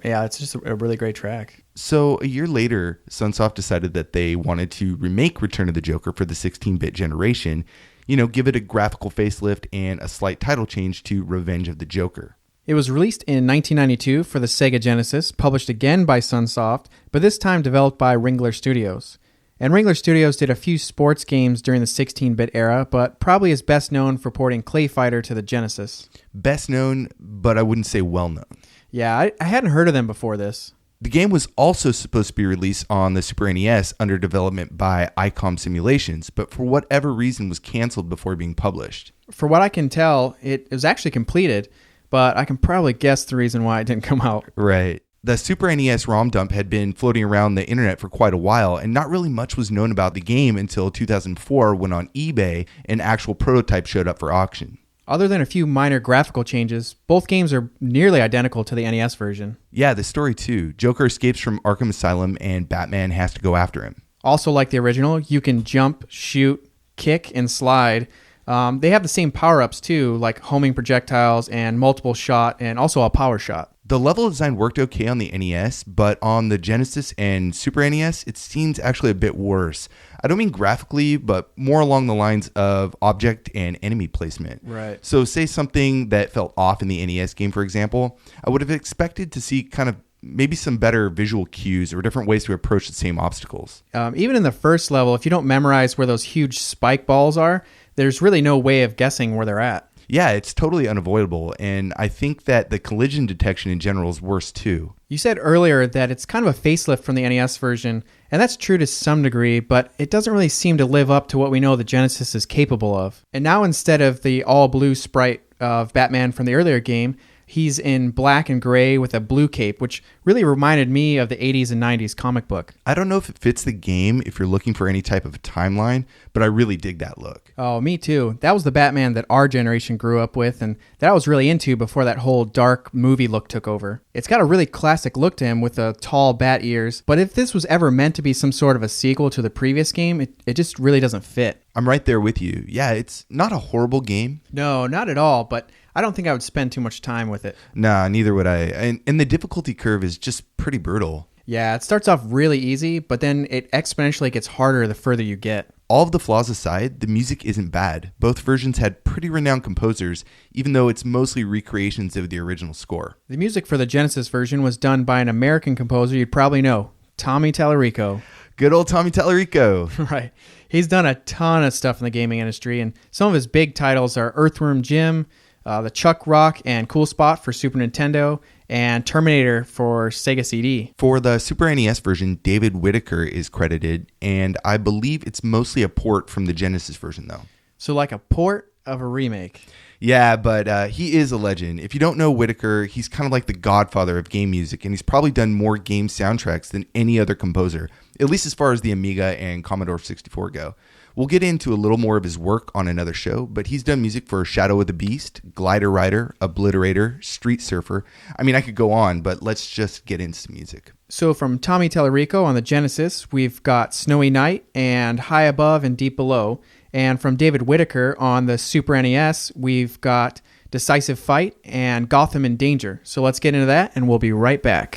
C: it's just a really great track.
B: So a year later, Sunsoft decided that they wanted to remake Return of the Joker for the 16-bit generation. Give it a graphical facelift and a slight title change to Revenge of the Joker.
C: It was released in 1992 for the Sega Genesis, published again by Sunsoft, but this time developed by Ringler Studios. And Ringler Studios did a few sports games during the 16-bit era, but probably is best known for porting Clay Fighter to the Genesis.
B: Best known, but I wouldn't say well known.
C: Yeah, I hadn't heard of them before this.
B: The game was also supposed to be released on the Super NES under development by ICOM Simulations, but for whatever reason was canceled before being published.
C: For what I can tell, it was actually completed, but I can probably guess the reason why it didn't come out.
B: Right. The Super NES ROM dump had been floating around the internet for quite a while, and not really much was known about the game until 2004 when on eBay an actual prototype showed up for auction.
C: Other than a few minor graphical changes, both games are nearly identical to the NES version.
B: Yeah, the story too. Joker escapes from Arkham Asylum and Batman has to go after him.
C: Also like the original, you can jump, shoot, kick, and slide. They have the same power-ups too, like homing projectiles and multiple shot, and also a power shot.
B: The level design worked okay on the NES, but on the Genesis and Super NES, it seems actually a bit worse. I don't mean graphically, but more along the lines of object and enemy placement.
C: Right.
B: So say something that felt off in the NES game, for example, I would have expected to see kind of maybe some better visual cues or different ways to approach the same obstacles.
C: Even in the first level, if you don't memorize where those huge spike balls are, there's really no way of guessing where they're at.
B: Yeah, it's totally unavoidable, and I think that the collision detection in general is worse too.
C: You said earlier that it's kind of a facelift from the NES version, and that's true to some degree, but it doesn't really seem to live up to what we know the Genesis is capable of. And now instead of the all-blue sprite of Batman from the earlier game, he's in black and gray with a blue cape, which really reminded me of the 80s and 90s comic book.
B: I don't know if it fits the game if you're looking for any type of timeline, but I really dig that look.
C: Oh, me too. That was the Batman that our generation grew up with, and that I was really into before that whole dark movie look took over. It's got a really classic look to him with the tall bat ears, but if this was ever meant to be some sort of a sequel to the previous game, it just really doesn't fit.
B: I'm right there with you. Yeah, it's not a horrible game.
C: No, not at all, but I don't think I would spend too much time with it.
B: Nah, neither would I. And the difficulty curve is just pretty brutal.
C: Yeah, it starts off really easy, but then it exponentially gets harder the further you get.
B: All of the flaws aside, the music isn't bad. Both versions had pretty renowned composers, even though it's mostly recreations of the original score.
C: The music for the Genesis version was done by an American composer you'd probably know, Tommy Tallarico.
B: Good old Tommy Tallarico.
C: Right. He's done a ton of stuff in the gaming industry, and some of his big titles are Earthworm Jim, the Chuck Rock and Cool Spot for Super Nintendo, and Terminator for Sega CD.
B: For the Super NES version, David Whittaker is credited, and I believe it's mostly a port from the Genesis version, though.
C: So like a port of a remake.
B: Yeah, but he is a legend. If you don't know Whittaker, he's kind of like the godfather of game music, and he's probably done more game soundtracks than any other composer, at least as far as the Amiga and Commodore 64 go. We'll get into a little more of his work on another show, but he's done music for Shadow of the Beast, Glider Rider, Obliterator, Street Surfer. I mean, I could go on, but let's just get into some music.
C: So from Tommy Tallarico on the Genesis, we've got Snowy Night and High Above and Deep Below. And from David Whittaker on the Super NES, we've got Decisive Fight and Gotham in Danger. So let's get into that, and we'll be right back.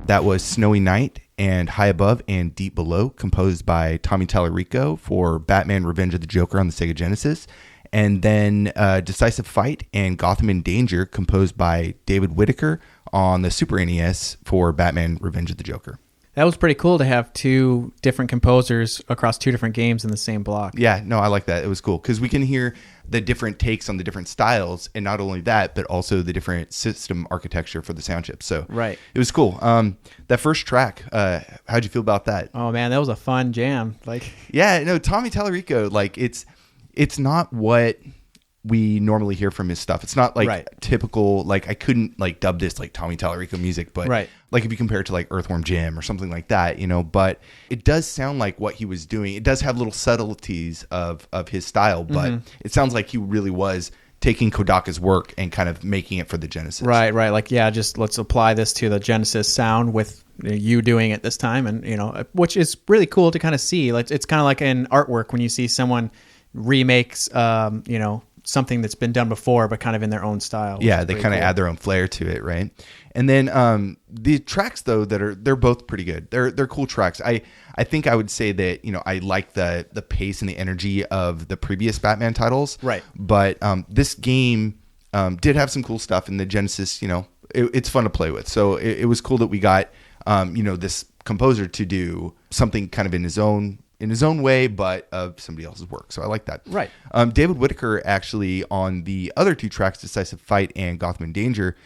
B: That was Snowy Night and High Above and Deep Below, composed by Tommy Tallarico for Batman Revenge of the Joker on the Sega Genesis. And then Decisive Fight and Gotham in Danger, composed by David Whittaker on the Super NES for Batman Revenge of the Joker.
C: That was pretty cool to have two different composers across two different games in the same block.
B: Yeah, no, I like that. It was cool because we can hear the different takes on the different styles, and not only that, but also the different system architecture for the sound chips. So
C: right.
B: It was cool. That first track, how'd you feel about that?
C: Oh man, that was a fun jam.
B: Yeah, no, Tommy Tallarico, it's not what we normally hear from his stuff. It's not typical, I couldn't dub this like Tommy Tallarico music, but if you compare it to Earthworm Jim or something like that, but it does sound like what he was doing. It does have little subtleties of his style, but it sounds like he really was taking Kodaka's work and kind of making it for the Genesis.
C: Right. Just let's apply this to the Genesis sound with you doing it this time. And, which is really cool to kind of see. It's kind of like in artwork when you see someone remakes, something that's been done before, but kind of in their own style.
B: Yeah, they kind of add their own flair to it, right? And then the tracks though they're both pretty good. They're cool tracks. I think I would say that I like the pace and the energy of the previous Batman titles.
C: Right.
B: But this game did have some cool stuff in the Genesis. It's fun to play with. So it was cool that we got this composer to do something kind of in his own way, but of somebody else's work. So I like that.
C: Right.
B: David Whittaker actually on the other two tracks, Decisive Fight and Gotham in Danger,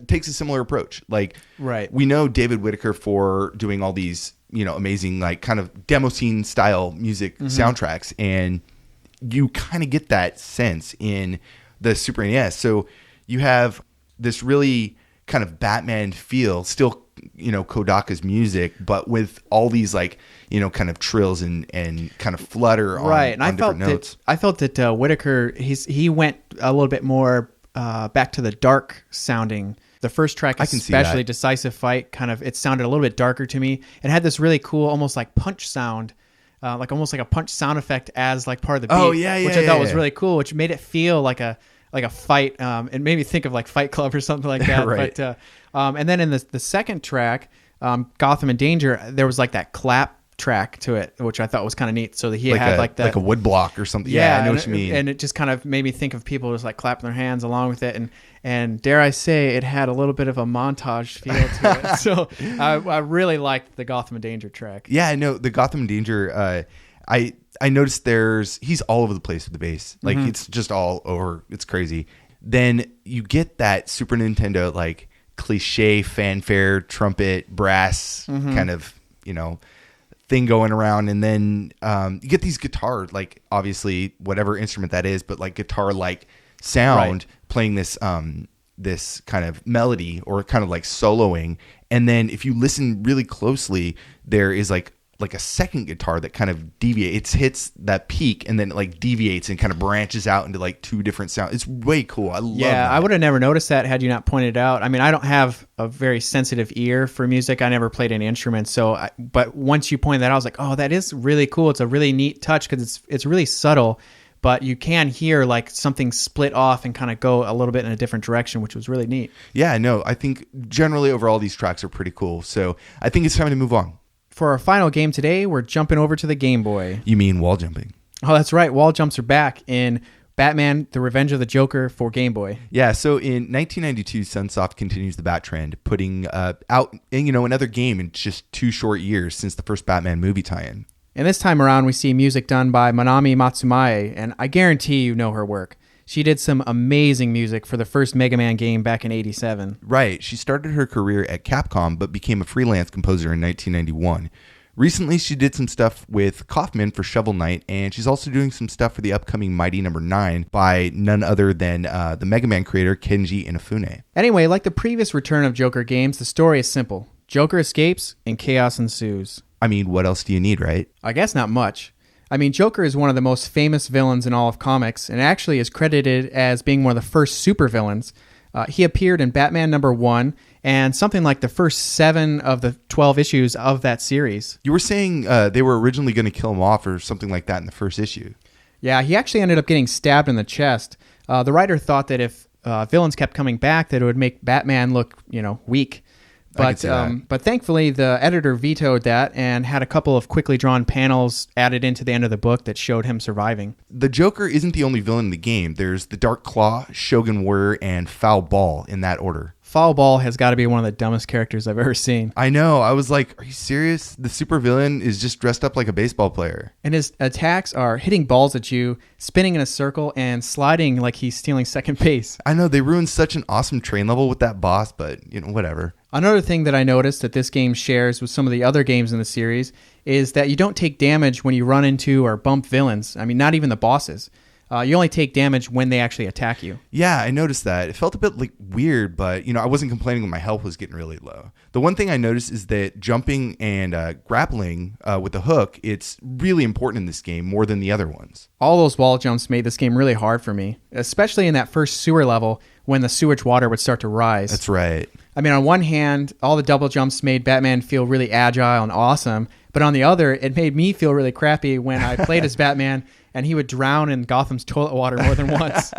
B: takes a similar approach. We know David Whittaker for doing all these, amazing, kind of demo scene style music soundtracks. And you kind of get that sense in the Super NES. So you have this really kind of Batman feel, still, Kodaka's music, but with all these kind of trills and kind of flutter on different notes.
C: I felt that Whittaker, he went a little bit more back to the dark sounding. The first track, especially Decisive Fight, it sounded a little bit darker to me. It had this really cool, almost like punch sound, almost like a punch sound effect as part of the beat.
B: Oh yeah,
C: which I thought was really cool, which made it feel like a fight. It made me think of Fight Club or something like that.
B: Right.
C: But and then in the second track, Gotham in Danger, there was that clap track to it, which I thought was kind of neat. So that he had
B: a wood block or something. Yeah, I know what you mean.
C: And it just kind of made me think of people just clapping their hands along with it, and dare I say, it had a little bit of a montage feel to it. So I really liked the Gotham in Danger track.
B: Yeah, I know the Gotham in Danger. I noticed he's all over the place with the bass. It's just all over. It's crazy. Then you get that Super Nintendo cliche fanfare trumpet brass kind of thing going around, and then you get these guitar obviously whatever instrument that is, but guitar sound playing this this kind of melody or kind of soloing, and then if you listen really closely, there is like a second guitar that kind of deviates. It hits that peak and then it deviates and kind of branches out into two different sounds. It's way cool. I love that.
C: I would have never noticed that had you not pointed it out. I mean, I don't have a very sensitive ear for music. I never played any instruments. But once you pointed that out, I was like, oh, that is really cool. It's a really neat touch because it's really subtle, but you can hear something split off and kind of go a little bit in a different direction, which was really neat. Yeah,
B: no, I think generally overall these tracks are pretty cool. So I think it's time to move on.
C: For our final game today, we're jumping over to the Game Boy.
B: You mean wall jumping?
C: Oh, that's right. Wall jumps are back in Batman, The Revenge of the Joker for Game Boy.
B: Yeah, so in 1992, Sunsoft continues the Bat trend, putting out another game in just 2 short years since the first Batman movie tie-in.
C: And this time around, we see music done by Manami Matsumae, and I guarantee you know her work. She did some amazing music for the first Mega Man game back in '87.
B: Right. She started her career at Capcom, but became a freelance composer in 1991. Recently, she did some stuff with Kaufman for Shovel Knight, and she's also doing some stuff for the upcoming Mighty No. 9 by none other than the Mega Man creator Kenji Inafune.
C: Anyway, like the previous Return of Joker games, the story is simple. Joker escapes, and chaos ensues.
B: I mean, what else do you need, right?
C: I guess not much. I mean, Joker is one of the most famous villains in all of comics, and actually is credited as being one of the first supervillains. He appeared in Batman #1 and something like the first 7 of the 12 issues of that series.
B: You were saying they were originally going to kill him off or something like that in the first issue.
C: Yeah, he actually ended up getting stabbed in the chest. The writer thought that if villains kept coming back, that it would make Batman look, weak.
B: I can see that.
C: But thankfully, the editor vetoed that and had a couple of quickly drawn panels added into the end of the book that showed him surviving.
B: The Joker isn't the only villain in the game. There's the Dark Claw, Shogun Warrior, and Foul Ball in that order.
C: Foul Ball has got to be one of the dumbest characters I've ever seen.
B: I know. I was like, are you serious? The supervillain is just dressed up like a baseball player.
C: And his attacks are hitting balls at you, spinning in a circle, and sliding like he's stealing second base.
B: I know. They ruined such an awesome train level with that boss, but, whatever.
C: Another thing that I noticed that this game shares with some of the other games in the series is that you don't take damage when you run into or bump villains. I mean, not even the bosses. You only take damage when they actually attack you.
B: Yeah, I noticed that. It felt a bit weird, but I wasn't complaining when my health was getting really low. The one thing I noticed is that jumping and grappling with the hook, it's really important in this game more than the other ones.
C: All those wall jumps made this game really hard for me, especially in that first sewer level when the sewage water would start to rise.
B: That's right.
C: I mean, on one hand, all the double jumps made Batman feel really agile and awesome, but on the other, it made me feel really crappy when I played as Batman and he would drown in Gotham's toilet water more than once.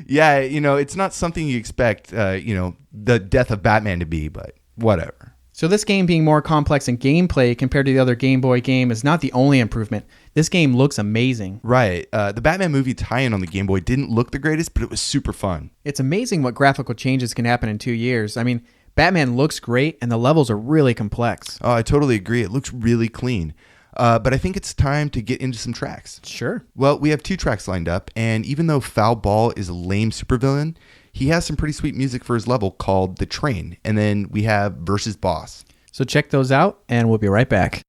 B: Yeah, it's not something you expect, the death of Batman to be, but whatever.
C: So this game being more complex in gameplay compared to the other Game Boy game is not the only improvement. This game looks amazing.
B: Right. The Batman movie tie-in on the Game Boy didn't look the greatest, but it was super fun.
C: It's amazing what graphical changes can happen in 2 years. I mean, Batman looks great and the levels are really complex.
B: Oh, I totally agree. It looks really clean. But I think it's time to get into some tracks.
C: Sure.
B: Well, we have 2 tracks lined up, and even though Foul Ball is a lame supervillain, he has some pretty sweet music for his level called The Train, and then we have Versus Boss.
C: So check those out, and we'll be right back.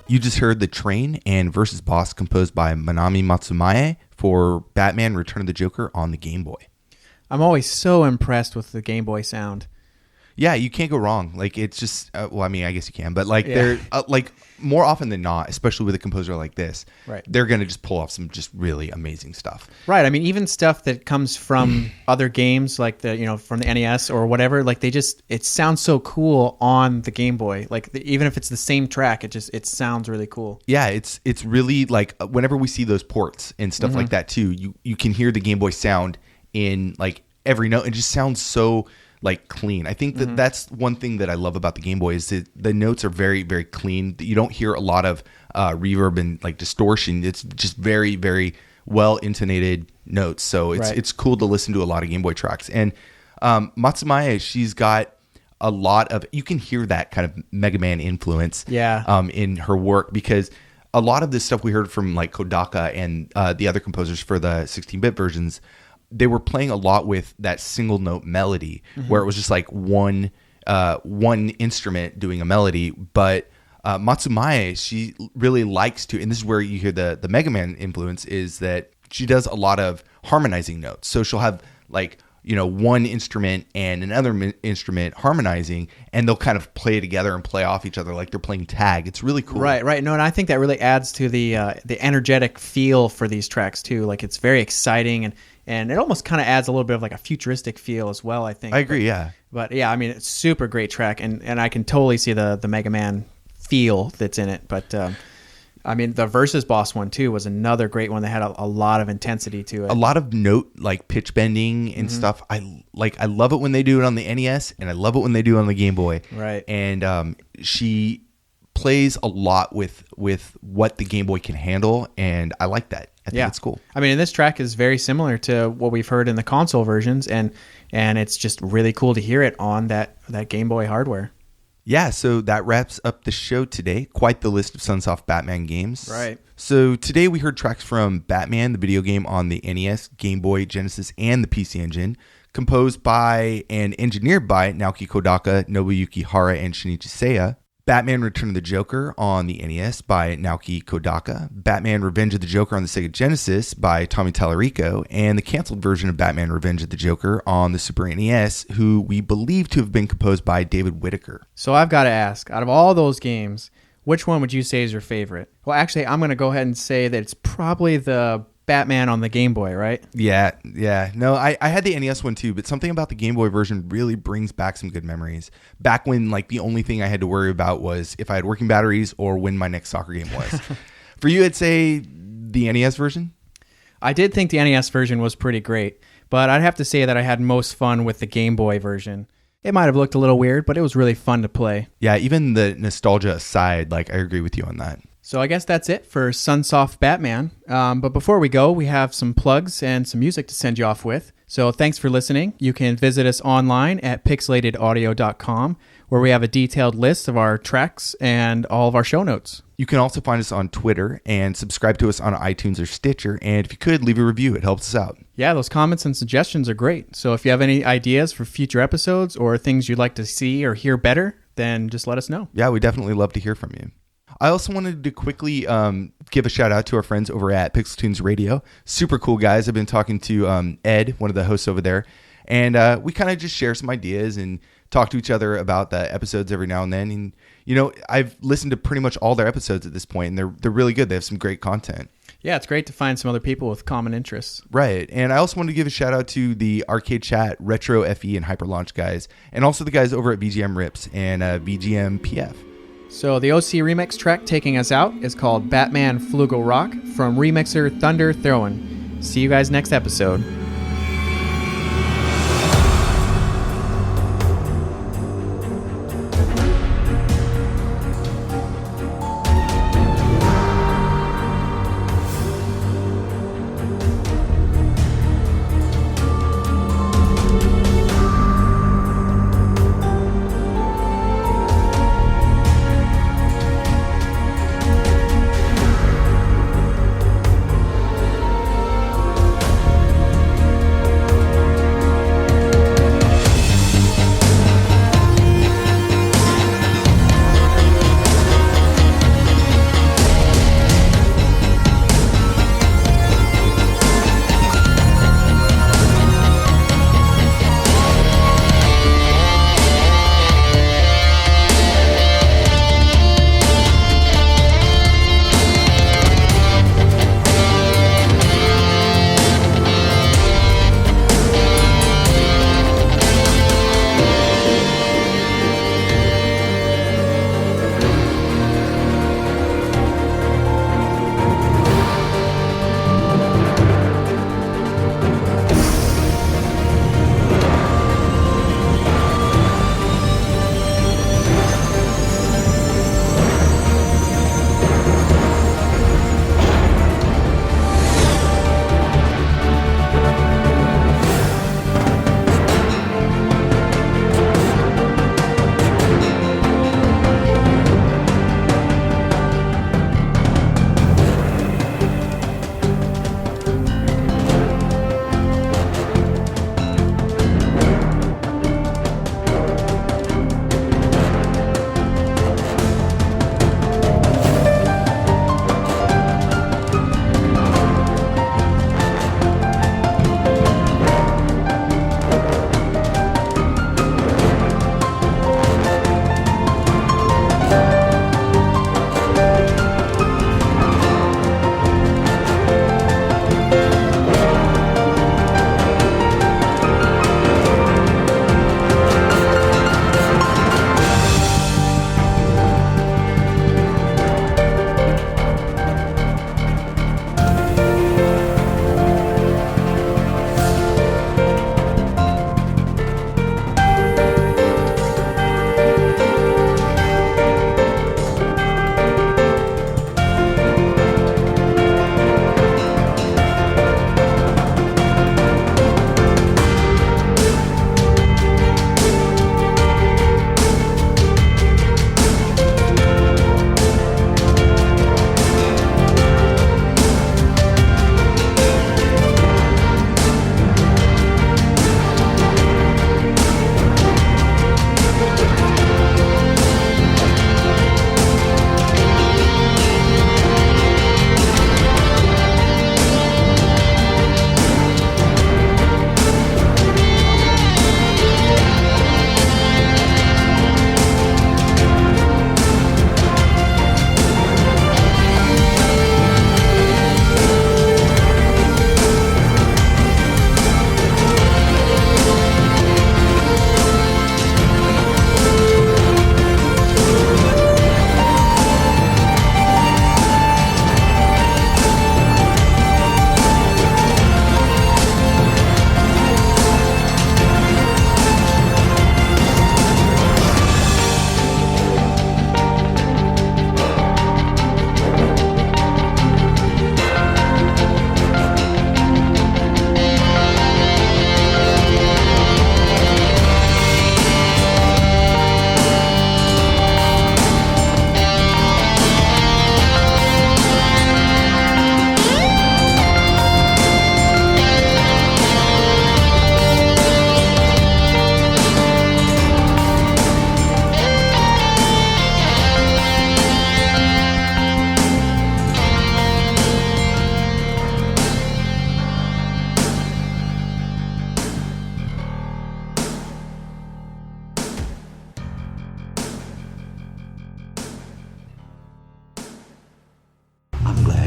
B: You just heard The Train and Versus Boss composed by Manami Matsumae for Batman Return of the Joker on the Game Boy.
C: I'm always so impressed with the Game Boy sound.
B: Yeah, you can't go wrong. Like, it's just, I guess you can, but
C: Yeah.
B: they're more often than not, especially with a composer like this,
C: Right.
B: they're going to just pull off some just really amazing stuff.
C: Right. I mean, even stuff that comes from other games, like from the NES or whatever, it sounds so cool on the Game Boy. Even if it's the same track, it sounds really cool.
B: Yeah, it's really whenever we see those ports and stuff like that too, you can hear the Game Boy sound in like every note. It just sounds so like clean. I think that that's one thing that I love about the Game Boy is that the notes are very, very clean. You don't hear a lot of reverb and like distortion. It's just very, very well intonated notes. So it's cool to listen to a lot of Game Boy tracks. And Matsumae, she's got a lot of, you can hear that kind of Mega Man influence in her work, because a lot of this stuff we heard from like Kodaka and the other composers for the 16-bit versions, they were playing a lot with that single note melody where it was just like one instrument doing a melody. But Matsumae, she really likes to, and this is where you hear the Mega Man influence, is that she does a lot of harmonizing notes. So she'll have like, you know, one instrument and another instrument harmonizing, and they'll kind of play together and play off each other like they're playing tag. It's really cool.
C: Right. No, and I think that really adds to the energetic feel for these tracks too. Like it's very exciting, and it almost kind of adds a little bit of like a futuristic feel as well, I think.
B: I agree, yeah.
C: But yeah, I mean, it's super great track, and I can totally see the Mega Man feel that's in it. But I mean, the Versus Boss one too was another great one that had a lot of intensity to it.
B: A lot of note like pitch bending and stuff. I love it when they do it on the NES, and I love it when they do it on the Game Boy.
C: Right.
B: And she plays a lot with what the Game Boy can handle, and I like that. I think it's cool.
C: I mean, this track is very similar to what we've heard in the console versions, and it's just really cool to hear it on that Game Boy hardware.
B: Yeah, so that wraps up the show today. Quite the list of Sunsoft Batman games.
C: Right.
B: So today we heard tracks from Batman, the video game on the NES, Game Boy, Genesis, and the PC Engine, composed by and engineered by Naoki Kodaka, Nobuyuki Hara, and Shinichi Seya. Batman Return of the Joker on the NES by Naoki Kodaka, Batman Revenge of the Joker on the Sega Genesis by Tommy Tallarico, and the canceled version of Batman Revenge of the Joker on the Super NES, who we believe to have been composed by David Whittaker.
C: So I've got to ask, out of all those games, which one would you say is your favorite? Well, actually, I'm going to go ahead and say that it's probably the Batman on the Game Boy, right?
B: Yeah. No, I had the NES one too, but something about the Game Boy version really brings back some good memories. Back when like the only thing I had to worry about was if I had working batteries or when my next soccer game was. For you, I'd say the NES version?
C: I did think the NES version was pretty great, but I'd have to say that I had most fun with the Game Boy version. It might have looked a little weird, but it was really fun to play.
B: Yeah, even the nostalgia aside, like I agree with you on that.
C: So I guess that's it for Sunsoft Batman. But before we go, we have some plugs and some music to send you off with. So thanks for listening. You can visit us online at pixelatedaudio.com, where we have a detailed list of our tracks and all of our show notes.
B: You can also find us on Twitter and subscribe to us on iTunes or Stitcher. And if you could, leave a review. It helps us out.
C: Yeah, those comments and suggestions are great. So if you have any ideas for future episodes or things you'd like to see or hear better, then just let us know.
B: Yeah, we definitely love to hear from you. I also wanted to quickly give a shout out to our friends over at Pixeltunes Radio. Super cool guys. I've been talking to Ed, one of the hosts over there, and we kind of just share some ideas and talk to each other about the episodes every now and then. And you know, I've listened to pretty much all their episodes at this point, and they're really good. They have some great content.
C: Yeah, it's great to find some other people with common interests.
B: Right. And I also wanted to give a shout out to the Arcade Chat, Retro FE, and Hyper Launch guys, and also the guys over at VGM Rips and VGM PF.
C: So the OC remix track taking us out is called Batman Flugel Rock from remixer Thunder Throwin'. See you guys next episode.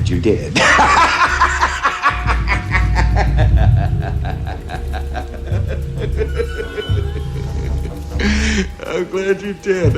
B: that you did. I'm glad you did.